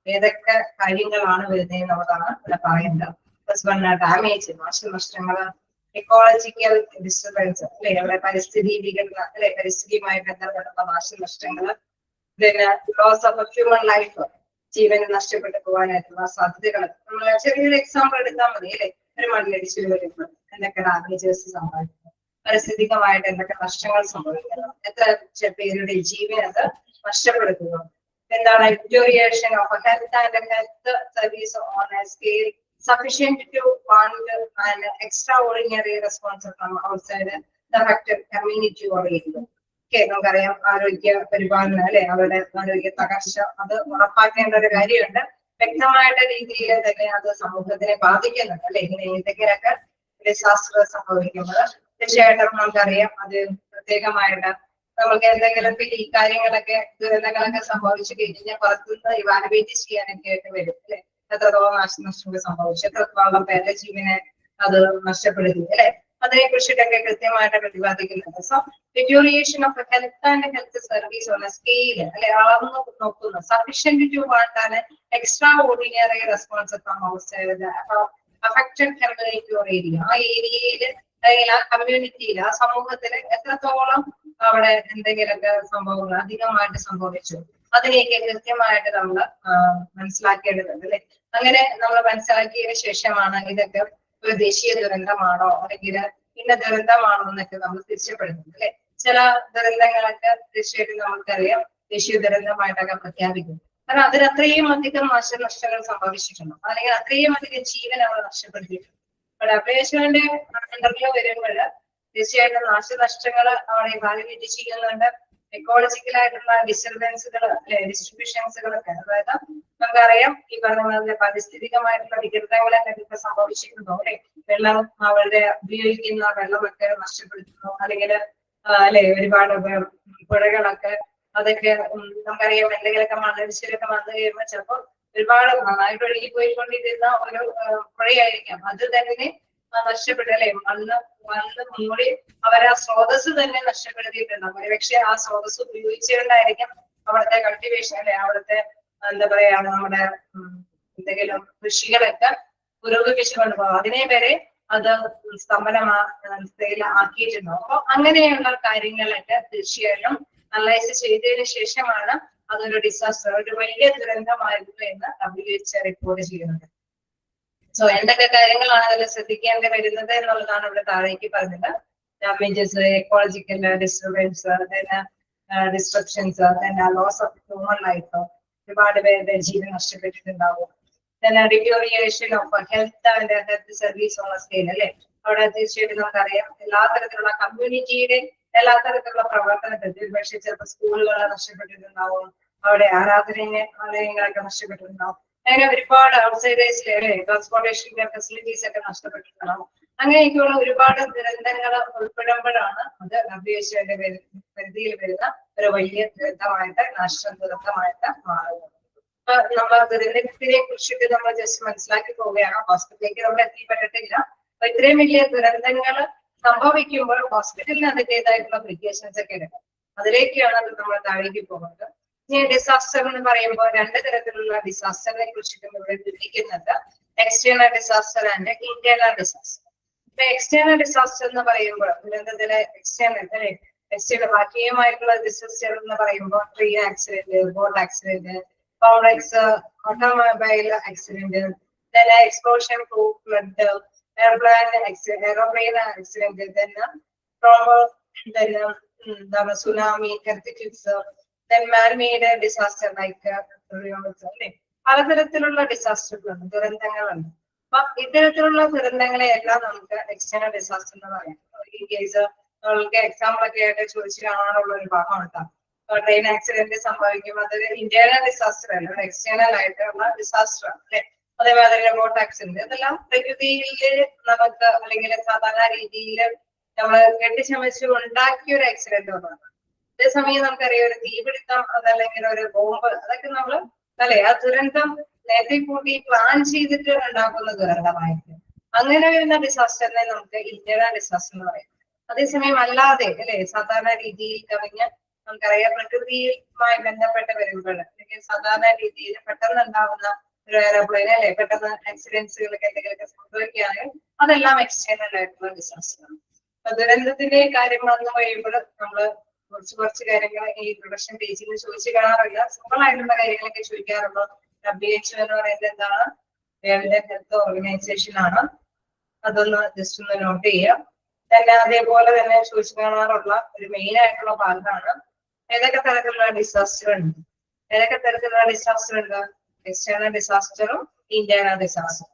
ഏതൊക്കെ കാര്യങ്ങളാണ് വരുന്നത് എന്നുള്ളതാണ് ഇവിടെ പറയുന്നത്. പ്ലസ് വൺ ഡാമേജ് നാശനഷ്ടങ്ങള്, എക്കോളജിക്കൽ ഡിസ്റ്റർബൻസ് അല്ലെ അവിടെ പരിസ്ഥിതി വിഘടന അല്ലെ പരിസ്ഥിതിയുമായി ബന്ധപ്പെട്ടുള്ള നാശനഷ്ടങ്ങള്, പിന്നെ ലോസ് ഓഫ് ഹ്യൂമൻ ലൈഫ് ജീവന് നഷ്ടപ്പെട്ടു പോകാനായിട്ടുള്ള സാധ്യതകൾ. നമ്മൾ ചെറിയൊരു എക്സാമ്പിൾ എടുത്താൽ മതി അല്ലെ, ഒരു മണ്ണിടിച്ചിൽ വരുമ്പോൾ എന്തൊക്കെ ഡാമേജസ് സംഭവിക്കുന്നു, പരിസ്ഥിതികമായിട്ട് എന്തൊക്കെ നഷ്ടങ്ങൾ സംഭവിക്കുന്നു, എത്ര പേരുടെ ജീവൻ അത് നഷ്ടപ്പെടുത്തുന്നു, എന്താണ് deterioration of health and health service on a scale sufficient to fund an extraordinary response from outside the affected community or area. Okay, നമുക്കറിയാം ആരോഗ്യ പരിപാലനം അല്ലെ അവരുടെ ആരോഗ്യ തകർച്ച അത് ഉറപ്പാക്കേണ്ട ഒരു കാര്യമുണ്ട്. വ്യക്തമായിട്ട് രീതിയിൽ തന്നെ അത് സമൂഹത്തിനെ ബാധിക്കുന്നുണ്ട് അല്ലെ. ഇങ്ങനെ എന്തെങ്കിലുമൊക്കെ ഡിസാസ്റ്റർ സംഭവിക്കുമ്പോൾ തീർച്ചയായിട്ടും നമുക്കറിയാം അത് പ്രത്യേകമായിട്ട് നമുക്ക് എന്തെങ്കിലും ഈ കാര്യങ്ങളൊക്കെ ദുരന്തങ്ങളൊക്കെ സംഭവിച്ചു കഴിഞ്ഞാൽ പുറത്തുനിന്ന് ഇവാലുവേറ്റ് ചെയ്യാനൊക്കെ ആയിട്ട് വരും അല്ലെ. എത്രത്തോളം നാശനഷ്ടങ്ങൾ സംഭവിച്ചു, എത്രത്തോളം പേരുടെ ജീവനെ അത് നഷ്ടപ്പെടുത്തി അല്ലെ. അതിനെ കുറിച്ചിട്ടൊക്കെ കൃത്യമായിട്ട് പ്രതിപാദിക്കുന്നുണ്ട്. So deterioration of health and health service on a scale, അല്ലെ, അളന്നു നോക്കുന്ന sufficient to warrant an extraordinary response from outside the affected community or area. ആ ഏരിയയിൽ അല്ലെങ്കിൽ ആ കമ്മ്യൂണിറ്റിയിൽ ആ സമൂഹത്തിൽ എത്രത്തോളം അവിടെ എന്തെങ്കിലുമൊക്കെ സംഭവങ്ങൾ അധികമായിട്ട് സംഭവിച്ചു അതിനെയൊക്കെ കൃത്യമായിട്ട് നമ്മൾ മനസ്സിലാക്കേണ്ടതുണ്ട് അല്ലെ. അങ്ങനെ നമ്മൾ മനസ്സിലാക്കിയതിനു ശേഷമാണ് ഇതൊക്കെ ഒരു ദേശീയ ദുരന്തമാണോ അല്ലെങ്കിൽ ഇന്ന ദുരന്തമാണോ എന്നൊക്കെ നമ്മൾ തിരിച്ചപ്പെടുന്നത് അല്ലെ. ചില ദുരന്തങ്ങളൊക്കെ തീർച്ചയായിട്ടും നമുക്കറിയാം ദേശീയ ദുരന്തമായിട്ടൊക്കെ പ്രഖ്യാപിക്കും. കാരണം അതിന് അത്രയും അധികം നാശനഷ്ടങ്ങൾ സംഭവിച്ചിട്ടുണ്ട്, അല്ലെങ്കിൽ അത്രയും അധികം ജീവൻ അവർ നഷ്ടപ്പെടുത്തിയിട്ടുണ്ട്. WHO-ന്റെ അണ്ടറിൽ വരുമ്പോൾ തീർച്ചയായിട്ടും നാശനഷ്ടങ്ങൾ അവിടെ ഇവാലുവേറ്റ് ചെയ്യുന്നുണ്ട്. എക്കോളജിക്കലായിട്ടുള്ള ഡിസ്റ്റർബൻസുകൾ അല്ലെ, ഡിസ്ട്രിബ്യൂഷൻസുകളൊക്കെ, അതായത് നമുക്കറിയാം ഈ പറഞ്ഞ പാരിസ്ഥിതികമായിട്ടുള്ള വികൃതങ്ങളൊക്കെ ഇപ്പൊ സംഭവിച്ചിട്ടുണ്ടോ അല്ലെ. വെള്ളം അവരുടെ ഉപയോഗിക്കുന്ന വെള്ളമൊക്കെ നഷ്ടപ്പെടുത്തുന്നു, അല്ലെങ്കിൽ അല്ലെ ഒരുപാട് പുഴകളൊക്കെ അതൊക്കെ നമുക്കറിയാം എന്തെങ്കിലുമൊക്കെ മണ്ണിടിച്ചിലൊക്കെ വന്നു കഴിയുമ്പോൾ ചിലപ്പോൾ ഒരുപാട് നന്നായിട്ട് ഒഴുകി പോയിക്കൊണ്ടിരുന്ന ഒരു പുഴയായിരിക്കാം, അത് തന്നെ നഷ്ടപ്പെട്ടു അല്ലെ. മണ്ണ് മൂടി അവരാ സ്രോതസ് തന്നെ നഷ്ടപ്പെടുത്തിയിട്ടുണ്ടാകും. ഒരുപക്ഷെ ആ സ്രോതസ് ഉപയോഗിച്ചുകൊണ്ടായിരിക്കും അവിടുത്തെ കൾട്ടിവേഷൻ അല്ലെ, അവിടുത്തെ എന്താ പറയാ നമ്മുടെ എന്തെങ്കിലും കൃഷികളൊക്കെ പുരോഗമിച്ചു കൊണ്ടുപോകും. അതിനെ വരെ അത് സ്തംഭനസ്ഥയിൽ ആക്കിയിട്ടുണ്ടോ. അപ്പൊ അങ്ങനെയുള്ള കാര്യങ്ങളൊക്കെ തീർച്ചയായും അനലൈസ് ചെയ്തതിനു ശേഷമാണ് അതൊരു ഡിസാസ്റ്റർ, ഒരു വലിയ ദുരന്തമായിരുന്നു എന്ന് WHO റിപ്പോർട്ട് ചെയ്യുന്നത്. സോ എന്തൊക്കെ കാര്യങ്ങളാണ് അതിൽ ശ്രദ്ധിക്കേണ്ടി വരുന്നത് എന്നുള്ളതാണ് ഇവിടെ താഴേക്ക് പറഞ്ഞത്. Damages, ecological disturbance, destructions, loss of human life, ഒരുപാട് പേരുടെ ജീവൻ നഷ്ടപ്പെട്ടിട്ടുണ്ടാവും. Deterioration of health and health service on scale അല്ലെ. അവിടെ തീർച്ചയായിട്ടും നമുക്കറിയാം എല്ലാ തരത്തിലുള്ള കമ്മ്യൂണിറ്റിയുടെ എല്ലാ തരത്തിലുള്ള പ്രവർത്തനത്തിൽ പക്ഷേ ചിലപ്പോൾ സ്കൂളുകൾ നഷ്ടപ്പെട്ടിട്ടുണ്ടാവും, അവിടെ ആരാധനകളൊക്കെ നഷ്ടപ്പെട്ടിട്ടുണ്ടാവും, അങ്ങനെ ഒരുപാട് ഔട്ട്സൈഡേഴ്സിലെ അല്ലെ ട്രാൻസ്പോർട്ടേഷൻ ഫെസിലിറ്റീസ് ഒക്കെ നഷ്ടപ്പെട്ടിട്ടുണ്ടാവും. അങ്ങനെയൊക്കെയുള്ള ഒരുപാട് ദുരന്തങ്ങൾ ഉൾപ്പെടുമ്പോഴാണ് അത് WHO-ന്റെ പരിധിയിൽ വരുന്ന ഒരു വലിയ ദുരന്തമായിട്ട് നാഷണൽ ദുരന്തമായിട്ട് മാറുന്നത്. അപ്പൊ നമ്മൾ ദുരന്തത്തിനെ കുറിച്ചിട്ട് നമ്മൾ ജസ്റ്റ് മനസ്സിലാക്കി പോവുകയാണ്. ഹോസ്പിറ്റലിലേക്ക് നമ്മൾ എത്തിപ്പെട്ടിട്ടില്ല. അപ്പൊ ഇത്രയും വലിയ ദുരന്തങ്ങൾ സംഭവിക്കുമ്പോൾ ഹോസ്പിറ്റലിന് അതിൻ്റെതായിട്ടുള്ള പ്രിക്കോഷൻസ് ഒക്കെ എടുക്കും. അതിലേക്കാണ് നമ്മൾ താഴേക്ക് പോകുന്നത്. ഇനി ഡിസാസ്റ്റർ എന്ന് പറയുമ്പോൾ രണ്ട് തരത്തിലുള്ള ഡിസാസ്റ്ററിനെ കുറിച്ചിട്ട് ഇവിടെ വിവരിക്കുന്നുണ്ട്. External disaster and internal disaster. ഇപ്പൊ എക്സ്റ്റേണൽ ഡിസാസ്റ്റർ എന്ന് പറയുമ്പോൾ ദുരന്തത്തിലെ എക്സ്റ്റേണൽ ബാഹ്യമായിട്ടുള്ള ഡിസാസ്റ്റർ എന്ന് പറയുമ്പോൾ train accident, boat accident, complex automobile accident, explosion, flood, airplane accident, then trauma, then tsunami, earthquakes, then man-made disaster like പലതരത്തിലുള്ള ഡിസാസ്റ്ററുകളുണ്ട്, ദുരന്തങ്ങളുണ്ട്. അപ്പൊ ഇത്തരത്തിലുള്ള ദുരന്തങ്ങളെ എല്ലാം നമുക്ക് എക്സ്റ്റേണൽ ഡിസാസ്റ്റർ എന്ന് പറയാം. ഈ കേസ് നമ്മൾക്ക് എക്സാമ്പിൾ ഒക്കെ ആയിട്ട് ചോദിച്ചു കാണാനുള്ള ഒരു ഭാഗം ഉണ്ടാകും. ട്രെയിൻ ആക്സിഡന്റ് സംഭവിക്കും, അത് ഇന്റേണൽ ഡിസാസ്റ്റർ അല്ല, എക്സ്റ്റേണൽ ആയിട്ടുള്ള ഡിസാസ്റ്റർ അല്ലെ. അതേമാതിരി ബോട്ട് ആക്സിഡന്റ്, ഇതെല്ലാം പ്രകൃതിയിൽ നമുക്ക് അല്ലെങ്കിൽ സാധാരണ രീതിയിൽ നമ്മൾ കെട്ടിച്ചമച്ച് ഉണ്ടാക്കിയ ഒരു ആക്സിഡന്റ് ഒന്നാണ്. അതേസമയം നമുക്കറിയാം ഒരു തീപിടുത്തം, അതല്ലെങ്കിൽ ഒരു ബോംബ്, അതൊക്കെ നമ്മൾ അല്ലെ ആ ദുരന്തം നേരത്തെ കൂട്ടി പ്ലാൻ ചെയ്തിട്ട് ഉണ്ടാക്കുന്ന ദുരന്തമായിരിക്കും. അങ്ങനെ വരുന്ന ഡിസാസ്റ്ററിനെ നമുക്ക് ഇന്റേണൽ ഡിസാസ്റ്റർ എന്ന് പറയും. അതേസമയം അല്ലാതെ അല്ലെ സാധാരണ രീതിയിൽ കവിഞ്ഞ നമുക്കറിയാം പ്രകൃതിയുമായി ബന്ധപ്പെട്ട് വരുമ്പോൾ അല്ലെങ്കിൽ സാധാരണ രീതിയിൽ പെട്ടെന്ന് ഉണ്ടാവുന്ന ഒരു എയർപ്ലെയിൻ അല്ലെ പെട്ടെന്ന് ആക്സിഡൻസുകളൊക്കെ എന്തെങ്കിലുമൊക്കെ സംഭവിക്കുകയാണെങ്കിൽ അതെല്ലാം എക്സ്റ്റേണൽ ആയിട്ടുള്ള ഡിസാസ്റ്റർ ആണ്. അപ്പൊ ദുരന്തത്തിന്റെ കാര്യം വന്നു കഴിയുമ്പോൾ നമ്മള് കുറച്ച് കാര്യങ്ങൾ ഈ പ്രൊഡക്ഷൻ പേജിൽ ചോദിച്ചു കാണാറില്ല. സിമ്പിൾ ആയിട്ടുള്ള കാര്യങ്ങളൊക്കെ ചോദിക്കാറുള്ളൂ. WHO എന്ന് പറയുന്നത് എന്താണ്? വേൾഡ് ഹെൽത്ത് ഓർഗനൈസേഷൻ ആണ്. അതൊന്ന് ജസ്റ്റ് ഒന്ന് നോട്ട് ചെയ്യാം. തന്നെ അതേപോലെ തന്നെ ചോദിച്ചു കാണാറുള്ള ഒരു മെയിൻ ആയിട്ടുള്ള ഭാഗമാണ് ഏതൊക്കെ തരത്തിലുള്ള ഡിസാസ്റ്റർ ഉണ്ട്. ഏതൊക്കെ തരത്തിലുള്ള ഡിസാസ്റ്റർ ഉണ്ട്? എക്സ്റ്റേണൽ ഡിസാസ്റ്ററും ഇന്റേണൽ ഡിസാസ്റ്ററും.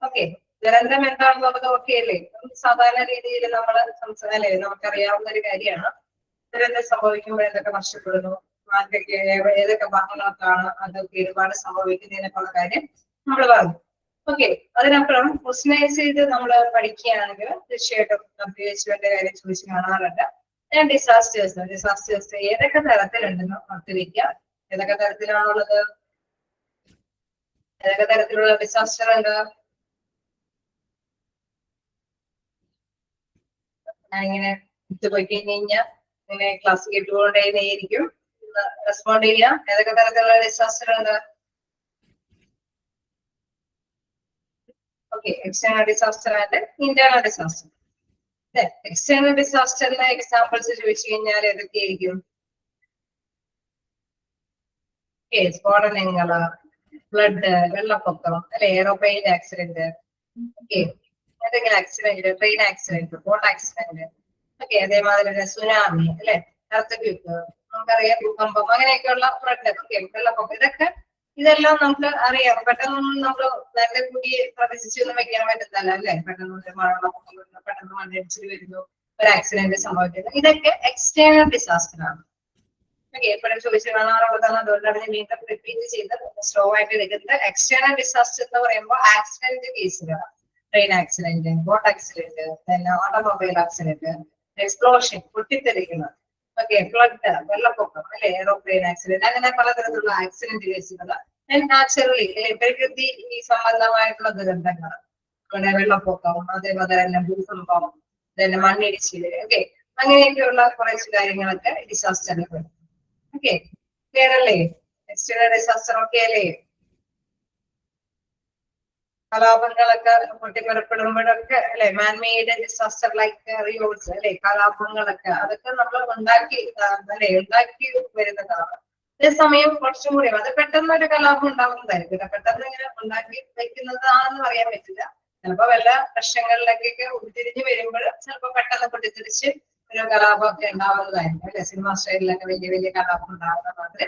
ഓക്കെ, ദുരന്തം എന്താണെന്നുള്ളത് ഓക്കെ അല്ലേ? സാധാരണ രീതിയിൽ നമ്മൾ അല്ലെ നമുക്കറിയാവുന്ന ഒരു കാര്യമാണ്. ദുരന്തം സംഭവിക്കുമ്പോൾ എന്തൊക്കെ നഷ്ടപ്പെടുന്നു, ആർക്കൊക്കെ ഏതൊക്കെ ഭാഗങ്ങൾക്കാണ് അതൊക്കെ ഒരുപാട് സംഭവിക്കുന്നതിനൊക്കെയുള്ള കാര്യം നമ്മൾ പറഞ്ഞു. ഓക്കെ, അതിനപ്പുറം ക്വസ്റ്റനൈസ് ചെയ്ത് നമ്മൾ പഠിക്കുകയാണെങ്കിൽ തീർച്ചയായിട്ടും WHO-ന്റെ കാര്യം ചോദിച്ചു കാണാറുണ്ട്. ഡിസാസ്റ്റേഴ്സ് ഏതൊക്കെ തരത്തിലുണ്ടെന്ന് ഓർത്തിരിക്കുക. ഏതൊക്കെ തരത്തിലാണുള്ളത്? ഏതൊക്കെ തരത്തിലുള്ള ഡിസാസ്റ്റർ ഉണ്ട്? ഇങ്ങനെ വിട്ടുപോയി കഴിഞ്ഞാൽ ഇങ്ങനെ ക്ലാസ് കേട്ടുകൊണ്ടേയിരിക്കും, റെസ്പോണ്ട് ചെയ്യാം. ഏതൊക്കെ തരത്തിലുള്ള ഡിസാസ്റ്റർ ഉണ്ട്? Okay, external disaster and internal disaster. External ഡിസാസ്റ്ററിന്റെ എക്സാമ്പിൾസ് ചോദിച്ചു കഴിഞ്ഞാൽ ഏതൊക്കെയായിരിക്കും? സ്ഫോടനങ്ങള്, ഫ്ലഡ്, വെള്ളപ്പൊക്കം, അല്ലെ, എയറോപ്ലെയിൻ ആക്സിഡന്റ്, ഓക്കെ, ഏതെങ്കിലും accident, train accident, boat accident, okay, അതേമാതിരി തന്നെ സുനാമി, അല്ലെ, എർത്തക്വേക്ക്, നമുക്കറിയാം, ഭൂകമ്പം, അങ്ങനെയൊക്കെയുള്ള ഫ്ലഡ്, ഓക്കെ, വെള്ളപ്പൊക്കം, ഇതെല്ലാം നമുക്ക് അറിയാം. പെട്ടെന്നൊന്നും നമ്മൾ നേരത്തെ കൂടി പ്രവചിച്ചൊന്നും വെക്കാൻ പറ്റുന്നല്ല, അല്ലെ? പെട്ടെന്ന് മഴവെള്ളപ്പൊക്കം വരുന്നു, പെട്ടെന്ന് മണ്ണിടിച്ചിൽ വരുന്നു, ഒരു ആക്സിഡന്റ് സംഭവിക്കുന്നു, ഇതൊക്കെ എക്സ്റ്റേണൽ ഡിസാസ്റ്റർ ആണ്. ഓക്കെ, എപ്പോഴും ചോദിച്ചു കാണാറുള്ളതാണ്, അതുകൊണ്ടാണ് ഞാൻ വീണ്ടും റിപ്പീറ്റ് ചെയ്ത് സ്ലോ ആയിട്ട് എടുക്കുന്നത്. എക്സ്റ്റേണൽ ഡിസാസ്റ്റർ എന്ന് പറയുമ്പോൾ ആക്സിഡന്റ് കേസുകൾ, ട്രെയിൻ ആക്സിഡന്റ്, ബോട്ട് ആക്സിഡന്റ്, പിന്നെ ഓട്ടോമൊബൈൽ ആക്സിഡന്റ്, എക്സ്പ്ലോഷൻ, പൊട്ടിത്തെറിക്കുന്നത്, ഓക്കെ, ഫ്ലഡ്, വെള്ളപ്പൊക്കം, അല്ലെ, എയറോപ്ലെയിൻ ആക്സിഡന്റ്, അങ്ങനെ പലതരത്തിലുള്ള ആക്സിഡന്റ് കേസുകൾ, നാച്ചുറലി പ്രകൃതി ഈ സംബന്ധമായിട്ടുള്ള ദുരന്തങ്ങൾ, പിന്നെ വെള്ളപ്പൊക്കം, അതേപോലെ തന്നെ ഭൂകമ്പം, പിന്നെ മണ്ണിടിച്ചില്, ഓക്കെ, അങ്ങനെയൊക്കെയുള്ള കുറച്ച് കാര്യങ്ങളൊക്കെ ഡിസാസ്റ്ററിൽ പെടും. ഓക്കെ, ക്ലിയർ അല്ലേ? എക്സ്റ്റേണൽ ഡിസാസ്റ്റർ ഓക്കെ അല്ലേ? കലാപങ്ങളൊക്കെ പൊട്ടിപ്പുറപ്പെടുമ്പോഴൊക്കെ, അല്ലെ, മാൻമെയ്ഡ് ഡിസാസ്റ്റർ ലൈക്ക് റിയോട്സ്, അല്ലെ, കലാപങ്ങളൊക്കെ, അതൊക്കെ നമ്മൾ ഉണ്ടാക്കി, അല്ലെ, ഉണ്ടാക്കി വരുന്നതാണ്. അതേസമയം കുറച്ചും കൂടി അത് പെട്ടെന്ന് ഒരു കലാപം ഉണ്ടാകുന്നതായിരിക്കും, പെട്ടെന്ന് ഇങ്ങനെ ഉണ്ടാക്കി വെക്കുന്നതാണെന്ന് പറയാൻ പറ്റില്ല. ചിലപ്പോ വല്ല പ്രശ്നങ്ങളിലേക്കൊക്കെ ഉരുത്തിരിഞ്ഞ് വരുമ്പോൾ ചിലപ്പോ പെട്ടെന്ന് പൊട്ടിത്തെറിച്ച് ഒരു കലാപമൊക്കെ ഉണ്ടാവുന്നതായിരിക്കും, അല്ലെ? സിനിമ സ്റ്റൈലിലൊക്കെ വലിയ വലിയ കലാപം ഉണ്ടാകുന്ന മാതിരി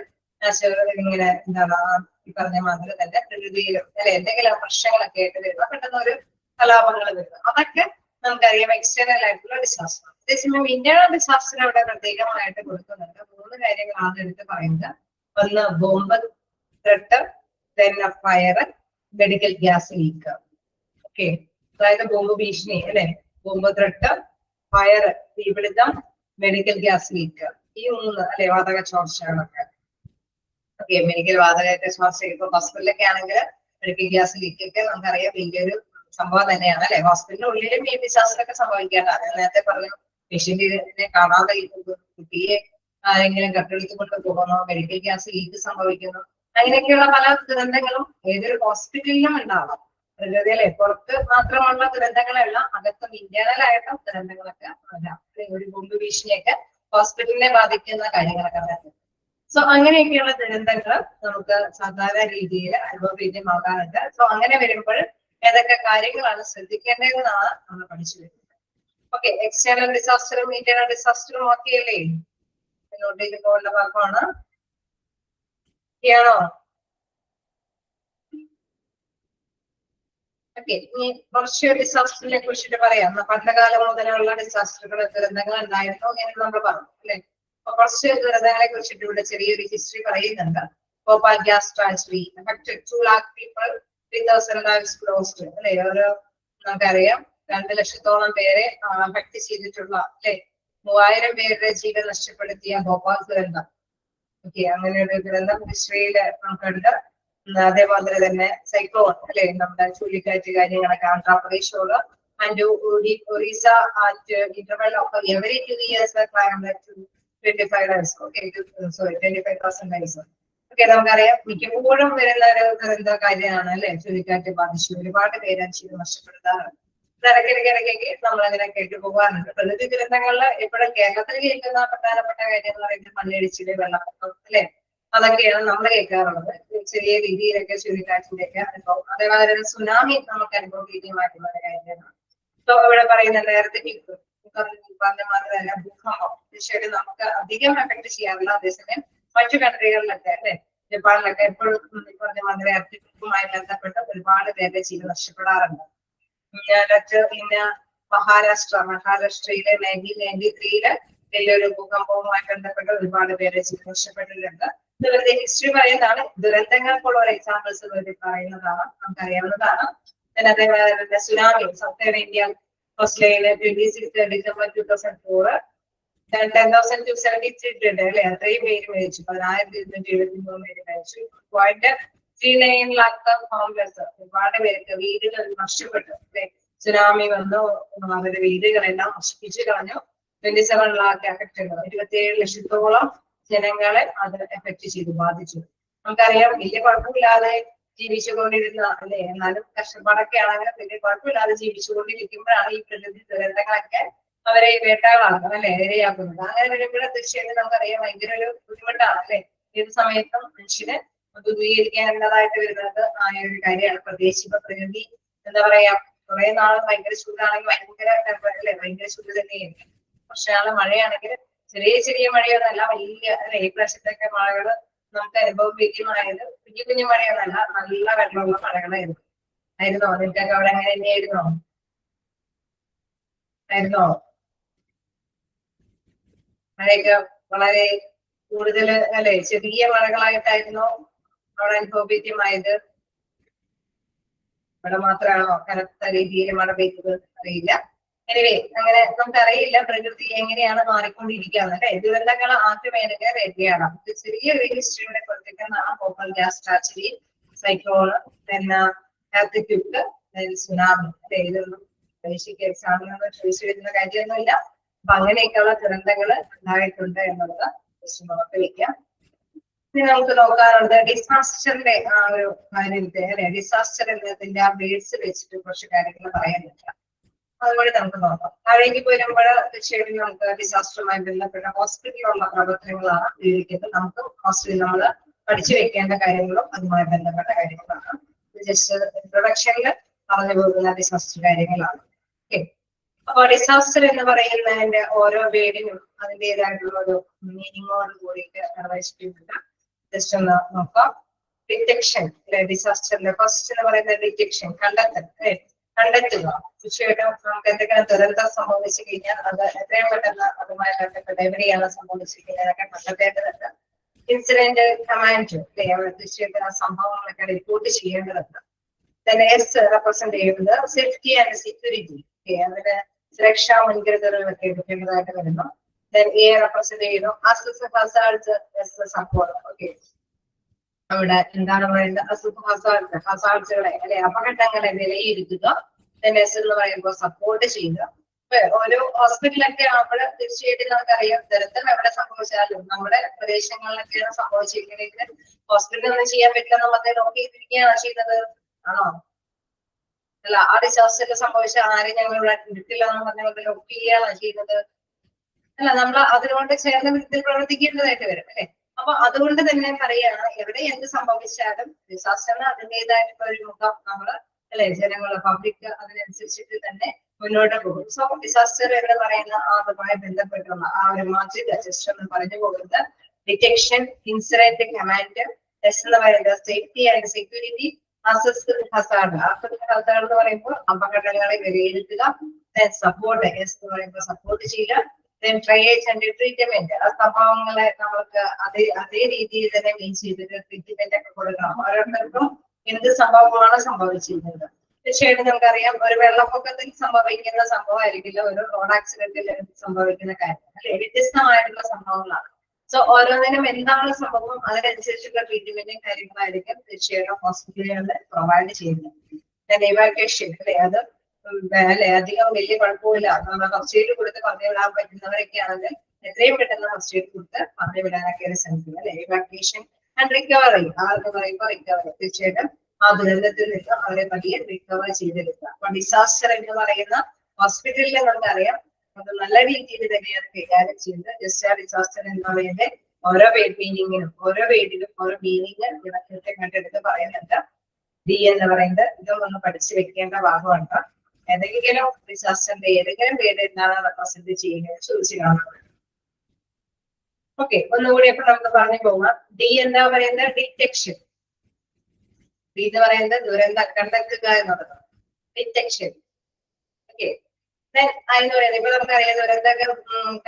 ഇങ്ങനെ എന്താണ് ഈ പറഞ്ഞ മാതിരി തന്നെ പ്രകൃതിയിലും, അല്ലെ, എന്തെങ്കിലും പ്രശ്നങ്ങളൊക്കെ ആയിട്ട് വരുമ്പോൾ പെട്ടെന്ന് ഒരു കലാപങ്ങൾ വരുന്നു, അതൊക്കെ നമുക്കറിയാം എക്സ്റ്റേണൽ ആയിട്ടുള്ള ഡിസാസ്റ്റർ. അതേസമയം ഇന്റേണൽ ഡിസാസ്റ്റർ അവിടെ പ്രത്യേകമായിട്ട് കൊടുക്കുന്നുണ്ട്. 3 കാര്യങ്ങളാണ് എടുത്ത് പറയുന്നത്. ഒന്ന് ബോംബ് ത്രെട്ട്, പിന്നെ fire, medical gas leak. Okay, അതായത് ബോംബ് ഭീഷണി, അല്ലെ, ബോംബ് ത്രെട്ട്, ഫയർ, തീപിടുത്തം, മെഡിക്കൽ ഗ്യാസ് ലീക്ക്, ഈ 3, അല്ലെ, വാതക ചോർച്ചകളൊക്കെ. ഓക്കെ, മെഡിക്കൽ വാതകത്തെ ശ്വാസ, ഇപ്പൊ ഹോസ്പിറ്റലൊക്കെ ആണെങ്കിൽ മെഡിക്കൽ ഗ്യാസ് ലീക്കൊക്കെ നമുക്കറിയാം വലിയൊരു സംഭവം തന്നെയാണ്, അല്ലെ? ഹോസ്പിറ്റലിന്റെ ഉള്ളിലും ഈ ഡിസാസ്റ്ററൊക്കെ സംഭവിക്കാനാണ്. നേരത്തെ പറഞ്ഞു, പേഷ്യന്റിനെ കാണാതെ കുട്ടിയെ ആരെങ്കിലും കട്ടെടുത്ത് കൊണ്ട് പോകുന്നു, മെഡിക്കൽ ഗ്യാസ് ലീക്ക് സംഭവിക്കുന്നു, അങ്ങനെയൊക്കെയുള്ള പല ദുരന്തങ്ങളും ഏതൊരു ഹോസ്പിറ്റലിലും ഉണ്ടാവാം. പ്രകൃതിയിലെ പുറത്ത് മാത്രമുള്ള ദുരന്തങ്ങളല്ല, അകത്തും ഇന്റേണൽ ആയിട്ടും ദുരന്തങ്ങളൊക്കെ വരാം. ഒരു ബോംബ് ഭീഷണിയൊക്കെ ഹോസ്പിറ്റലിനെ ബാധിക്കുന്ന കാര്യങ്ങളൊക്കെ വരാം. സോ അങ്ങനെയൊക്കെയുള്ള ദുരന്തങ്ങൾ നമുക്ക് സാധാരണ രീതിയിൽ അനുഭവവേദ്യമാകാറുണ്ട്. സോ അങ്ങനെ വരുമ്പോൾ ഏതൊക്കെ കാര്യങ്ങളാണ് ശ്രദ്ധിക്കേണ്ടതെന്നാണ് നമ്മൾ പഠിച്ചു വരുന്നത്. ഓക്കെ, എക്സ്റ്റേണൽ ഡിസാസ്റ്ററും ഇന്റേണൽ ഡിസാസ്റ്ററും ഓക്കെ അല്ലേ? മുന്നോട്ടേക്ക് പോകേണ്ട ഭാഗമാണ്. ആണോ? ഓക്കെ, ഇനി കുറച്ച് ഡിസാസ്റ്ററിനെ കുറിച്ചിട്ട് പറയാം. പണ്ടകാലം മുതലുള്ള ഡിസാസ്റ്ററുകൾ, ദുരന്തങ്ങൾ ഉണ്ടായിരുന്നു എന്ന് നമ്മൾ പറഞ്ഞു, അല്ലെ? അപ്പൊ കുറച്ച് ദുരന്തങ്ങളെ കുറിച്ചിട്ട് ഇവിടെ ചെറിയൊരു ഹിസ്റ്ററി പറയുന്നുണ്ട്. Bhopal gas tragedy affected 2 lakh people, 3,000 lives lost, അല്ലെ? ഒരു നമുക്കറിയാം 2 ലക്ഷത്തോളം പേരെ അഫക്ട് ചെയ്തിട്ടുള്ള, അല്ലെ, 3000 പേരുടെ ജീവൻ നഷ്ടപ്പെടുത്തിയ ഭോപ്പാൽ ദുരന്തം. ഓക്കെ, അങ്ങനെ ഒരു ദുരന്തം ഹിസ്റ്ററിയിൽ നമുക്കുണ്ട്. അതേപോലെ തന്നെ സൈക്ലോൺ, അല്ലെ, നമ്മുടെ ചുഴലിക്കാറ്റ് കാര്യങ്ങളൊക്കെ ആന്ധ്രാപ്രദേശോട് and Orissa at interval of every 2 years 25 days, okay, sorry 25,000 days. Okay, നമുക്കറിയാം മിക്കപ്പോഴും വരുന്ന ഒരു ദുരന്ത കാര്യമാണ്, അല്ലെ, ചുഴലിക്കാറ്റ് ബാധിച്ചു ഒരുപാട് പേര് ജീവൻ നഷ്ടപ്പെടുത്താറുണ്ട്. ഇടയ്ക്കിടയ്ക്ക് നമ്മളങ്ങനെ കേട്ടു പോകാറുണ്ട്. പ്രകൃതി ദുരന്തങ്ങളിൽ എപ്പോഴും കേരളത്തിൽ കേൾക്കുന്ന പ്രധാനപ്പെട്ട കാര്യം എന്ന് പറയുന്നത് മണ്ണിടിച്ചില്, വെള്ളപ്പൊക്കം, അല്ലെ, അതൊക്കെയാണ് നമ്മൾ കേൾക്കാറുള്ളത്. ചെറിയ രീതിയിലൊക്കെ ചുഴലിക്കാറ്റിന്റെയൊക്കെ അനുഭവം. അതേപോലെ തന്നെ സുനാമി നമുക്ക് അനുഭവവേദ്യമായിട്ടുള്ള ഒരു കാര്യമാണ്. സോ ഇവിടെ പറയുന്ന നേരത്തെ പറഞ്ഞ മാതിരി തന്നെ ഭൂകമ്പം തീർച്ചയായിട്ടും നമുക്ക് അധികം എഫക്ട് ചെയ്യാറില്ല. അതേസമയം മറ്റു കൺട്രികളിലൊക്കെ, അല്ലെ, ജപ്പാനിലൊക്കെ എപ്പോഴും പറഞ്ഞ മാതിരി എർത്തിക്കുമായി ബന്ധപ്പെട്ട് ഒരുപാട് പേരുടെ ജീവൻ നഷ്ടപ്പെടാറുണ്ട്. പിന്നെ മഹാരാഷ്ട്രയിലെ 1993 വലിയൊരു ഭൂകമ്പവുമായി ബന്ധപ്പെട്ട് ഒരുപാട് പേരെ ജീവൻ നഷ്ടപ്പെട്ടിട്ടുണ്ട്. ഇവരുടെ ഹിസ്റ്ററി പറയുന്നതാണ്. ദുരന്തങ്ങൾക്കുള്ള ഒരു എക്സാമ്പിൾസ് പറയുന്നതാണ്, നമുക്കറിയാവുന്നതാണ്. പിന്നെ അതേപോലെ tsunami southern India Australia 26 December 2004 10,273 dead, അല്ലെ, അത്രയും പേര് മരിച്ചു. 10,273 പേര് മരിച്ചു. 0.39 lakh ഹോംലെസ്, ഒരുപാട് പേർക്ക് വീടുകൾ നഷ്ടപ്പെട്ടു, അല്ലെ, സുനാമി വന്നു, അവരുടെ വീടുകളെല്ലാം നശിപ്പിച്ചു കളഞ്ഞു. 27 ലാഖ് എഫക്റ്റുകൾ, 27 ലക്ഷത്തോളം ജനങ്ങളെ അത് എഫക്ട് ചെയ്തു, ബാധിച്ചു. നമുക്കറിയാം വലിയ കുഴപ്പമില്ലാതെ ജീവിച്ചുകൊണ്ടിരുന്ന അല്ലെ, എന്നാലും കഷ്ടപ്പാടൊക്കെ ആണെങ്കിലും വലിയ കുഴപ്പമില്ലാതെ ജീവിച്ചുകൊണ്ടിരിക്കുമ്പോഴാണ് ഈ പ്രകൃതി ദുരന്തങ്ങളൊക്കെ അവരെ വേട്ടകളാക്കുന്നത് അല്ലെ, ഇരയാക്കുന്നത്. അങ്ങനെ വരുമ്പോഴും തീർച്ചയായിട്ടും നമുക്കറിയാം ഭയങ്കര ഒരു ബുദ്ധിമുട്ടാണ് അല്ലെ. ഏത് സമയത്തും മനുഷ്യന് ദൂരീകരിക്കേണ്ടതായിട്ട് വരുന്നത് ആയ ഒരു കാര്യമാണ്. പ്രത്യേകിച്ച് ഇപ്പൊ പ്രകൃതി എന്താ പറയാ, കുറെ നാള് ഭയങ്കര ചൂടാണെങ്കിൽ ഭയങ്കര അല്ലെ, ഭയങ്കര ചൂട് തന്നെയായിരിക്കും. കുറച്ച് നാള് മഴയാണെങ്കിൽ ചെറിയ ചെറിയ മഴയൊന്നല്ല, വലിയ അല്ലെ, ഈ പ്രാവശ്യത്തൊക്കെ മഴകള് നമുക്ക് അനുഭവപ്പിക്കുന്നതായത് കുഞ്ഞു കുഞ്ഞു മഴയൊന്നല്ല, നല്ല വെള്ളമുള്ള മഴകളായിരുന്നു. ആയിരുന്നോ? നിങ്ങൾക്കൊക്കെ അവിടെ അങ്ങനെ തന്നെയായിരുന്നോ? ആയിരുന്നോ? മഴയൊക്കെ വളരെ കൂടുതൽ അല്ലെ, ചെറിയ മഴകളായിട്ടായിരുന്നോ അവിടെ അനുഭവവേദ്യമായത്? ഇവിടെ മാത്രമാണോ കനത്ത രീതിയിൽ മഴ പെയ്തത്? അറിയില്ല. എനിവേ, അങ്ങനെ നമുക്കറിയില്ല പ്രകൃതി എങ്ങനെയാണ് മാറിക്കൊണ്ടിരിക്കുകയാണ് അല്ലെ. ദുരന്തങ്ങൾ ആദ്യമേതൊക്കെ വരികയാണ്. ചെറിയൊരു ഹിസ്റ്ററിയുടെ കൊടുത്തിരിക്കുന്നതാണ് പോപ്പൽ ഗ്യാസ് ട്രാജഡി, സൈക്ലോണ്, പിന്നെ എർത്ത്ക്വേക്ക്, സുനാമി അല്ലെ. ഇതൊന്നും പരീക്ഷയ്ക്ക് എക്സാമിനൊന്നും ചോദിച്ചു വരുന്ന കാര്യമൊന്നുമില്ല. അപ്പൊ അങ്ങനെയൊക്കെയുള്ള ദുരന്തങ്ങൾ ഉണ്ടായിട്ടുണ്ട് എന്നുള്ളത് നമുക്ക് വെക്കാം. ഇനി നമുക്ക് നോക്കാറുണ്ട് ഡിസാസ്റ്ററിന്റെ ആ ഒരു കാര്യത്തെ അല്ലെ. ഡിസാസ്റ്റർ എന്നതിന്റെ ആ ബേസ് വെച്ചിട്ട് കുറച്ച് കാര്യങ്ങൾ പറയാനില്ല, അതുപോലെ നമുക്ക് നോക്കാം. താഴേക്ക് വരുമ്പോൾ തീർച്ചയായിട്ടും നമുക്ക് ഡിസാസ്റ്ററുമായി ബന്ധപ്പെട്ട ഹോസ്പിറ്റലിലുള്ള പ്രവർത്തനങ്ങളാണ് വിവരിക്കുന്നത്. നമുക്ക് ഹോസ്പിറ്റലിൽ നമ്മൾ പഠിച്ചു വെക്കേണ്ട കാര്യങ്ങളും അതുമായി ബന്ധപ്പെട്ട കാര്യങ്ങളാണ്. ജസ്റ്റ് ഇൻട്രൊഡക്ഷനിൽ പറഞ്ഞു പോകുന്ന ഡിസാസ്റ്റർ കാര്യങ്ങളാണ്. ഓക്കെ, അപ്പൊ ഡിസാസ്റ്റർ എന്ന് പറയുന്നതിന്റെ ഓരോ വേർഡിനും അതിൻ്റെതായിട്ടുള്ള ഒരു മീനിങ്ങോട് കൂടിയിട്ട് നിർവഹിച്ചിട്ടുണ്ട്. ജസ്റ്റ് ഒന്ന് നോക്കാം. ഡിറ്റക്ഷൻ, ഡിസാസ്റ്ററിന്റെ ഫസ്റ്റ് എന്ന് പറയുന്നത് ഡിറ്റക്ഷൻ, കണ്ടെത്തൽ, കണ്ടെത്തുക. തീർച്ചയായിട്ടും നമുക്ക് എന്തെങ്കിലും ദുരന്തം സംഭവിച്ചു കഴിഞ്ഞാൽ അത് എത്രയും പെട്ടെന്ന് അതുമായി ബന്ധപ്പെട്ട് എവിടെയാണ് സംഭവിച്ചിരിക്കുന്നതൊക്കെ കണ്ടെത്തേണ്ടതുണ്ട്. ഇൻസിഡന്റ് കമാൻഡ് അല്ലെ, തീർച്ചയായിട്ടും ആ സംഭവങ്ങളൊക്കെ റിപ്പോർട്ട് ചെയ്യേണ്ടതുണ്ട്. എസ് റെപ്രസെന്റ് ചെയ്യുന്നത് സേഫ്റ്റി ആൻഡ് സെക്യൂരിറ്റി, അതിന് സുരക്ഷാ മുൻകരുതലുകളൊക്കെ എടുക്കേണ്ടതായിട്ട് വരുന്നു. എ റെപ്രസെന്റ് ചെയ്യുന്നു അസസ് ഹസാർഡ്സ്, സപ്പോർട്ട്. ഓക്കെ, അവിടെ എന്താണ് പറയുന്നത്, അസുഖ ഹസാർഡ്സുകളെ അല്ലെ, അപകടങ്ങളെ വിലയിരുത്തുക. എസ് എന്ന് പറയുമ്പോൾ സപ്പോർട്ട് ചെയ്യുക. ഓരോ ഹോസ്പിറ്റലൊക്കെ ആകുമ്പോൾ തീർച്ചയായിട്ടും നമുക്കറിയാം ദുരന്തം എവിടെ സംഭവിച്ചാലും നമ്മുടെ പ്രദേശങ്ങളിലൊക്കെയാണ് സംഭവിച്ചിരിക്കുന്നതെങ്കിൽ ഹോസ്പിറ്റലിൽ ഒന്നും ചെയ്യാൻ പറ്റില്ല, നമ്മളെ നോക്കിയിരിക്കുകയാണ് ചെയ്യുന്നത്. ആണോ? അല്ല, ആ ഡിസാസ്റ്റർ സംഭവിച്ച ആരെയും ഞങ്ങൾ ഇവിടെ കിട്ടില്ല എന്ന് പറഞ്ഞാൽ ലോക്ക് ചെയ്യുകയാണ് ചെയ്യുന്നത്. അല്ല, നമ്മൾ അതിനോട് ചേർന്ന് വിരുദ്ധ പ്രവർത്തിക്കേണ്ടതായിട്ട് വരും അല്ലെ. അപ്പൊ അതുകൊണ്ട് തന്നെ പറയാണ്, എവിടെ എന്ത് സംഭവിച്ചാലും ഡിസാസ്റ്ററിന് അതിൻ്റെതായിട്ടുള്ള ഒരു മുഖം നമ്മള് അല്ലെ, ജനങ്ങള് പബ്ലിക് അതിനനുസരിച്ചിട്ട് തന്നെ മുന്നോട്ട് പോകും. സോ ഡിസാസ്റ്റർ എന്ന് പറയുന്ന അതുമായി ബന്ധപ്പെട്ടുള്ള ആ ഒരു മാജിക് ജസ്റ്റ് എന്ന് പറഞ്ഞു പോകുന്നത് ഡിറ്റക്ഷൻ, ഇൻസിഡന്റ് കമാൻഡ്, എസ് എന്ന് പറയുന്നത് safety and security, assess hazard. Assess hazard എന്ന് പറയുമ്പോൾ അപകടങ്ങളെ വിലയിരുത്തുക. സപ്പോർട്ട്, എസ് എന്ന് പറയുമ്പോൾ സപ്പോർട്ട് ചെയ്യുക. ട്രയേജ് ആൻഡ് ട്രീറ്റ്മെന്റ്, ആ സംഭവങ്ങളെ നമുക്ക് അതേ രീതിയിൽ തന്നെ മീൻ ചെയ്തിട്ട് ട്രീറ്റ്മെന്റ് ഒക്കെ കൊടുക്കണം. ഓരോരുത്തർക്കും എന്ത് സംഭവമാണ് സംഭവിച്ചിരുന്നത്. തീർച്ചയായിട്ടും നമുക്കറിയാം ഒരു വെള്ളപ്പൊക്കത്തിൽ സംഭവിക്കുന്ന സംഭവമായിരിക്കില്ല ഒരു റോഡ് ആക്സിഡന്റിൽ സംഭവിക്കുന്ന കാര്യം അല്ലെ, വ്യത്യസ്തമായിട്ടുള്ള സംഭവങ്ങളാണ്. സോ ഓരോന്നിനും എന്താണ് സംഭവം അതിനനുസരിച്ചുള്ള ട്രീറ്റ്മെന്റും കാര്യങ്ങളായിരിക്കും തീർച്ചയായിട്ടും ഹോസ്പിറ്റലുകളിൽ പ്രൊവൈഡ് ചെയ്യുന്നത്. ഇവാക്വേഷൻ അല്ലെ, അത് അല്ലെ അധികം വലിയ കുഴപ്പമില്ല, നമ്മൾ ഫസ്റ്റ് എയ്ഡ് കൊടുത്ത് പറഞ്ഞു വിടാൻ പറ്റുന്നവരൊക്കെ ആണെങ്കിൽ എത്രയും പെട്ടെന്ന് ഫസ്റ്റ് എയ്ഡ് കൊടുത്ത് പറഞ്ഞു വിടാനൊക്കെ ശ്രമിക്കുക അല്ലെ. ഇവാക്വേഷൻ ആൻഡ് റിക്കവറി, ആർക്ക് പറയുമ്പോൾ റിക്കവറി, തീർച്ചയായിട്ടും ആ ദുരന്തത്തിൽ നിന്ന് അവരെ പതിയെ റിക്കവർ ചെയ്തെടുക്കുക. അപ്പൊ ഡിസാസ്റ്റർ എന്ന് പറയുന്ന ഹോസ്പിറ്റലിൽ നമുക്കറിയാം അത് നല്ല രീതിയിൽ തന്നെയാണ് കൈകാര്യം ചെയ്യുന്നത്. ജസ്റ്റ് ആ ഡിസാസ്റ്റർ എന്ന് പറയുന്നത് ഓരോ മീനിങ്ങിനും ഓരോ വേർഡിനും ഓരോ മീനിങ് ഇവിടെ കൃത്യമായിട്ട് പറയുന്നുണ്ട്. ഡി എന്ന് പറയുന്നത് ഇതും ഒന്ന് പഠിച്ചു വെക്കേണ്ട ഭാഗമാണ്. ഏതെങ്കിലും ഡിസാസ്റ്ററിന്റെ ഏതെങ്കിലും പേര് എന്താണ് റെപ്രസെന്റ് ചെയ്യുന്നത് ചോദിച്ചു കാണാം. ഓക്കെ, ഒന്നുകൂടി അപ്പൊ നമുക്ക് പറഞ്ഞു പോകാം. ഡി എന്താ പറയുന്നത്, ഡിറ്റക്ഷൻ. ഡി എന്ന് പറയുന്നത് ദുരന്തം കണ്ടെത്തുക എന്നുള്ളത്, ഡിറ്റക്ഷൻ. ഓക്കെ, അതെന്ന് പറയുന്നത് ഇപ്പൊ നമുക്കറിയാം ദുരന്തങ്ങൾ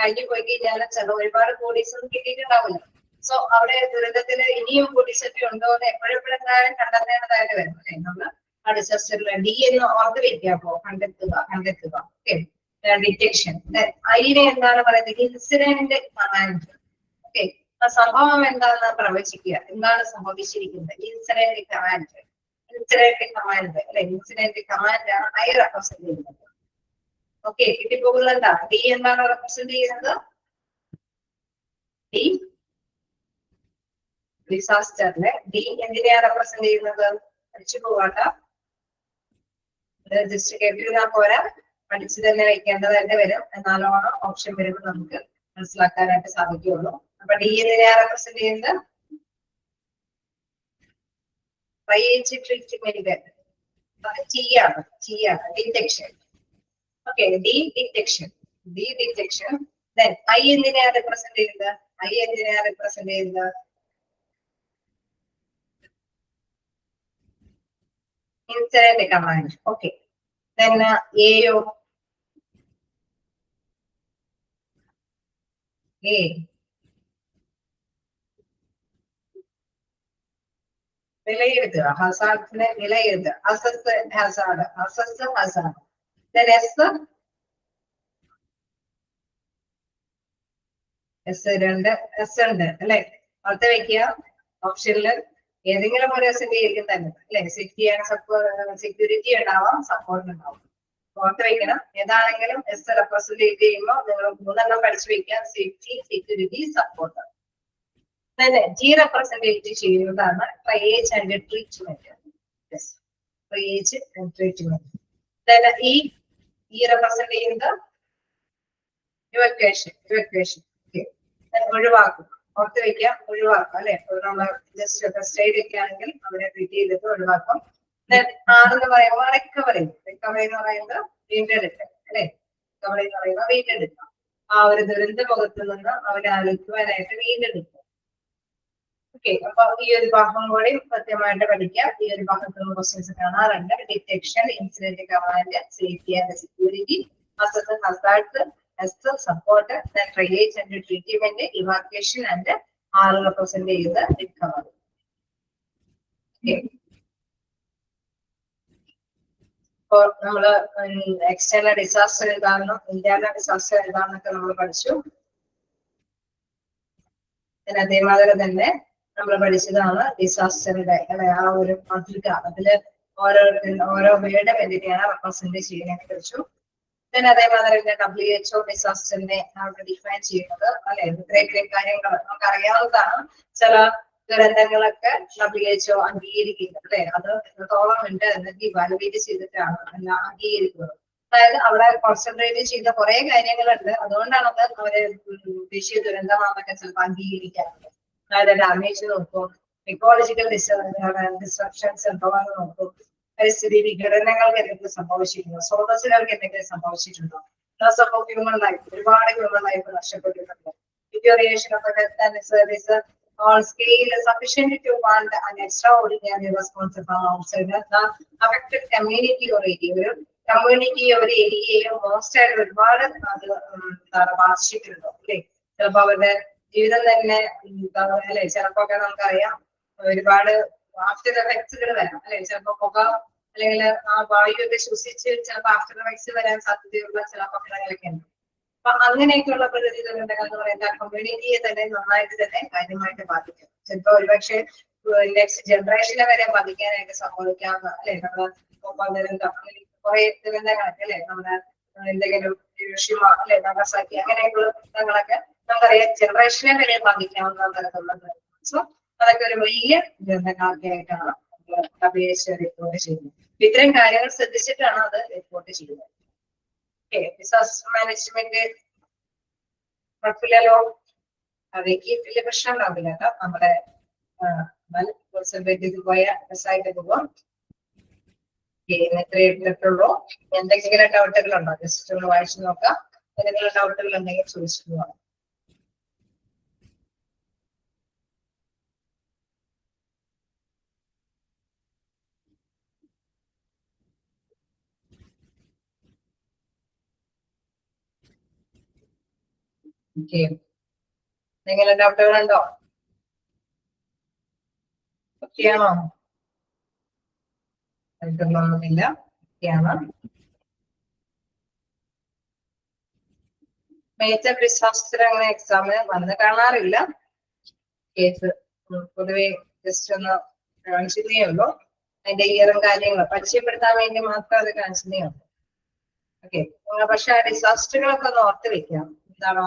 കഴിഞ്ഞു പോയി കഴിഞ്ഞാൽ ചില ഒരുപാട് ബോഡീസ് ഒന്നും കിട്ടിയിട്ടുണ്ടാവില്ല. സോ അവിടെ ദുരന്തത്തിൽ ഇനിയും ബോഡീസ് ഒക്കെ ഉണ്ടോ എന്ന് എപ്പോഴെപ്പോഴും കണ്ടെത്തേണ്ടതായിട്ട് വരും അല്ലെ. നമ്മള് ആ ഡിസാസ്റ്ററിൽ ഡി എന്ന് ഓർത്ത് വെക്കുക, കണ്ടെത്തുക. Okay, detection. അതിനെ എന്താണ് പറയുന്നത്, ഇൻസിഡന്റ് കമാൻഡ്. ഓക്കെ, ആ സംഭവം എന്താണെന്ന് പ്രവചിക്കുക, എന്താണ് സംഭവിച്ചിരിക്കുന്നത്, ഇൻസിഡന്റ് കമാൻഡ്. ഇൻസിഡന്റ് കമാൻഡ് അല്ലെ, ഇൻസിഡന്റ് കമാൻഡ് ആണ് ഐ റെപ്രസെന്റ് ചെയ്യുന്നത്. ഓക്കെ, കിട്ടിപ്പോകുന്നുണ്ടാ? ഡി എന്താണ് റെപ്രസെന്റ് ചെയ്യുന്നത്? ഡി ഡിസാസ്റ്ററിലെ ഡി എന്തിനെയാണ് റെപ്രസെന്റ് ചെയ്യുന്നത്? പഠിച്ചു പോവാട്ട, ജസ്റ്റ് കേട്ടിരുന്നാ പോരാ, പഠിച്ചു തന്നെ വെക്കേണ്ടത് തന്നെ വരും. എന്നാലാണ് ഓപ്ഷൻ വരുമ്പോൾ നമുക്ക് മനസ്സിലാക്കാനായിട്ട് സാധിക്കുകയുള്ളൂ. അപ്പൊ ഡി എന്തിനെയാ റെപ്രസെന്റ് ചെയ്യുന്നത്? ട്രീറ്റ്മെന്റ് ടി ആണ്, detection. Okay, D detection, then I എന്തിനെയാണ് റെപ്രസെന്റ് ചെയ്യുന്നത്? ഐ എന്തിനെയാണ് റെപ്രസെന്റ് ചെയ്യുന്നത്? Incident command. ഓക്കെ, then എയോ? എ വിലയിരുത്തുക, ഹസാർഡിനെ വിലയിരുത്തുക, അസസ് ഹസാർഡ്, then എസ് ഉണ്ട് അല്ലെ, ഓർത്ത് വെക്കുക. ഓപ്ഷനിൽ ഏതെങ്കിലും ഒരു എസ് ആയിരിക്കും തന്നെ അല്ലെ. സെക്യൂരിറ്റി ഉണ്ടാവാം, സപ്പോർട്ട് ഉണ്ടാവാം. ഓർത്ത് വെക്കണം, ഏതാണെങ്കിലും എസ് റെപ്രസെന്റ് ചെയ്യുമ്പോൾ നിങ്ങൾ 3 പഠിച്ചു വെക്കുക: സേഫ്റ്റി, സെക്യൂരിറ്റി, സപ്പോർട്ട്. തന്നെ ജി റെപ്രസെന്റ് ചെയ്യുന്നതാണ് triage and treatment. Triage and treatment. തന്നെ ഈ റെപ്രസെന്റ് ചെയ്യുന്നത് ഇവാക്വേഷൻ. ഒഴിവാക്കും, ഓർത്ത് വെക്കാം, ഒഴിവാക്കാം അല്ലെ. നമ്മൾ ജസ്റ്റ് ഫസ്റ്റ് എയ്ഡ് ഒക്കെ ആണെങ്കിൽ അവരെ ട്രീറ്റ് ചെയ്തിട്ട് ഒഴിവാക്കും. ആണെന്ന് പറയുമ്പോൾ റിക്കവറി എന്ന് പറയുന്നത് വീണ്ടെടുക്കുക അല്ലെ. റിക്കവറി എന്ന് പറയുമ്പോൾ വീണ്ടെടുക്കുക, ആ ഒരു ദുരന്ത മുഖത്ത് നിന്ന് അവരെ ആലോചിക്കുവാനായിട്ട് വീണ്ടെടുക്കുക. ഓക്കെ, അപ്പൊ ഈ ഒരു ഭാഗം കൂടി കൃത്യമായിട്ട് പഠിക്കാം. ഈ ഒരു ഭാഗത്തുള്ള ക്വസ്റ്റ്യൻസ് കാണാറുണ്ട്. Detection, incident command, safety and security, assess hazards, S support, triage and treatment, evacuation and R represent ചെയ്ത് റിക്കവറി. ഇപ്പൊ നമ്മള് എക്സ്റ്റേണൽ ഡിസാസ്റ്റർ ഏതാണെന്നും ഇന്റേണൽ ഡിസാസ്റ്റർ ഏതാണെന്നൊക്കെ നമ്മൾ പഠിച്ചു. അതേമാതിരി തന്നെ നമ്മൾ പഠിച്ചതാണ് ഡിസാസ്റ്ററിന്റെ അല്ലെ ആ ഒരു മാതൃക. അതില് ഓരോ വേർഡ് എന്തിനെയാണ് റെപ്രസെന്റ് ചെയ്യുന്നതിനെ കുറിച്ചു. അതേമാതിരി WHO ഡിസാസ്റ്ററിനെ ഡിഫൈൻ ചെയ്യുന്നത് അല്ലെ. ഇത്രയും കാര്യങ്ങൾ നമുക്ക് അറിയാവുന്നതാണ്. ചില ദുരന്തങ്ങളൊക്കെ WHO അംഗീകരിക്കുന്നത് അല്ലെ. അത് എത്രത്തോളം ഉണ്ട് എന്നൊക്കെ ഇവാലുവേറ്റ് ചെയ്തിട്ടാണ് അംഗീകരിക്കുന്നത്. അതായത് അവിടെ കോൺസെൻട്രേറ്റ് ചെയ്ത കുറെ കാര്യങ്ങളുണ്ട്. അതുകൊണ്ടാണ് അത് അവര് ദേശീയ ദുരന്തമാണെന്നൊക്കെ ചിലപ്പോൾ അംഗീകരിക്കാറുണ്ട്. അതായത് ഡാമേജ് നോക്കും, ഇക്കോളജിക്കൽ ഡിസ്ട്രക്ഷൻസ് ഉണ്ടോയെന്ന് നോക്കും, പരിസ്ഥിതി വിഘടനങ്ങൾക്ക് എന്തെങ്കിലും സംഭവിച്ചിട്ടുണ്ടോ, സ്രോതസ്സുകൾക്ക് എന്തെങ്കിലും സംഭവിച്ചിട്ടുണ്ടോ, ലോസ് ഓഫ് ഹ്യൂമൻ ലൈഫ്, ഒരുപാട് ഹ്യൂമൻ ലൈഫ് നഷ്ടപ്പെട്ടിട്ടുണ്ട്. Deterioration of service on scale sufficient to fund an extraordinary response from outside the affected community or area. ഒരു കമ്മ്യൂണിറ്റി ഒരു ഏരിയയിലും മോസ്റ്റ് ആയിട്ട് ഒരുപാട് അത് ബാധിച്ചിട്ടുണ്ടോ അല്ലെ. ചിലപ്പോ അവരുടെ ജീവിതം തന്നെ അല്ലെ, ചിലപ്പോ ഒക്കെ നമുക്കറിയാം ഒരുപാട് ആഫ്റ്റർ എഫക്ട്സുകൾ വരാം അല്ലെ. ചിലപ്പോ പുക അല്ലെങ്കിൽ ആ വായു ഒക്കെ ശ്വസിച്ച് ചിലപ്പോൾ ആഫ്റ്റർ എഫക്ട്സ് വരാൻ സാധ്യതയുള്ള ചില അപകടങ്ങളൊക്കെ ഉണ്ട്. അപ്പൊ അങ്ങനെയൊക്കെയുള്ള പ്രകൃതി ദുരന്തങ്ങൾ എന്ന് പറയുന്നത് കമ്മ്യൂണിറ്റിയെ തന്നെ നന്നായിട്ട് തന്നെ കാര്യമായിട്ട് ബാധിക്കും. ചിലപ്പോ ഒരുപക്ഷെ നെക്സ്റ്റ് ജനറേഷനെ വരെ ബാധിക്കാനായിട്ട് സംഭവിക്കാവുന്ന അല്ലെ. നമ്മള് കുറെ ദുരന്തങ്ങളൊക്കെ അല്ലെ, നമ്മുടെ എന്തെങ്കിലും ഹിരോഷിമ അല്ലെ, നാഗസാക്കി അങ്ങനെയൊക്കെയുള്ള ദുരന്തങ്ങളൊക്കെ നമുക്കറിയാം ജനറേഷനെ വരെ ബാധിക്കാവുന്ന തരത്തിലുള്ള. സോ അതൊക്കെ ഒരു വലിയ ദുരന്തങ്ങളൊക്കെ ആയിട്ടാണ് WHO റിപ്പോർട്ട് ചെയ്യുന്നത്. ഇത്രയും കാര്യങ്ങൾ ശ്രദ്ധിച്ചിട്ടാണ് അത് റിപ്പോർട്ട് ചെയ്യുന്നത്. ഡിസാസ്റ്റർ മാനേജ്മെന്റ് കുഴപ്പമില്ലല്ലോ, അവയ്ക്ക് വലിയ പ്രശ്നം ഉണ്ടാവില്ല കേട്ടോ. നമ്മുടെ കോൺസെൻട്രേറ്റ് ചെയ്ത് പോയ രസമായിട്ട് പോവാം. എത്ര ഇട്ടിട്ടുള്ളൂ. എന്തെങ്കിലും ഡൗട്ടുകൾ ഉണ്ടോ? ജസ്റ്റ് ഒന്ന് വായിച്ചു നോക്കാം. എന്തെങ്കിലും ഡൗട്ടുകൾ ഉണ്ടെങ്കിൽ ചോദിച്ചിട്ട് പോവാം. എന്തെങ്കിലും ഡൗട്ടുകളുണ്ടോ? ഓക്കെയാണോ? ഡൗട്ടുകളൊന്നുമില്ല, ഓക്കെയാണ്. മേജർ ഡിസാസ്റ്റർ അങ്ങനെ എക്സാമിന് വന്ന് കാണാറില്ല. കേസ് പൊതുവെ ജസ്റ്റ് ഒന്ന് കാണിച്ചതേ ഉള്ളൂ. അതിന്റെ ഇയറും കാര്യങ്ങളും പരിചയപ്പെടുത്താൻ വേണ്ടി മാത്രം അത് കാണിച്ചതേ ഉള്ളൂ. ഓക്കെ, പക്ഷെ ആ ഡിസാസ്റ്ററുകളൊക്കെ ഒന്ന് ഓർത്ത് വെക്കാം. എന്താണ്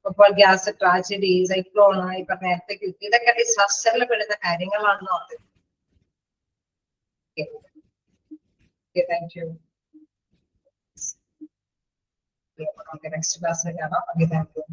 ഇപ്പോൾ ഗ്യാസ് ട്രാജഡി, സൈക്ലോൺ, ഇപ്പൊ നേരത്തെ ഇതൊക്കെ ഡിസാസ്റ്ററിൽ പെടുന്ന കാര്യങ്ങളാണെന്ന് ഓർത്ത് വെക്കാം. Thank you. നെക്സ്റ്റ് ക്ലാസ്സിൽ കാണാം. Okay, thank you.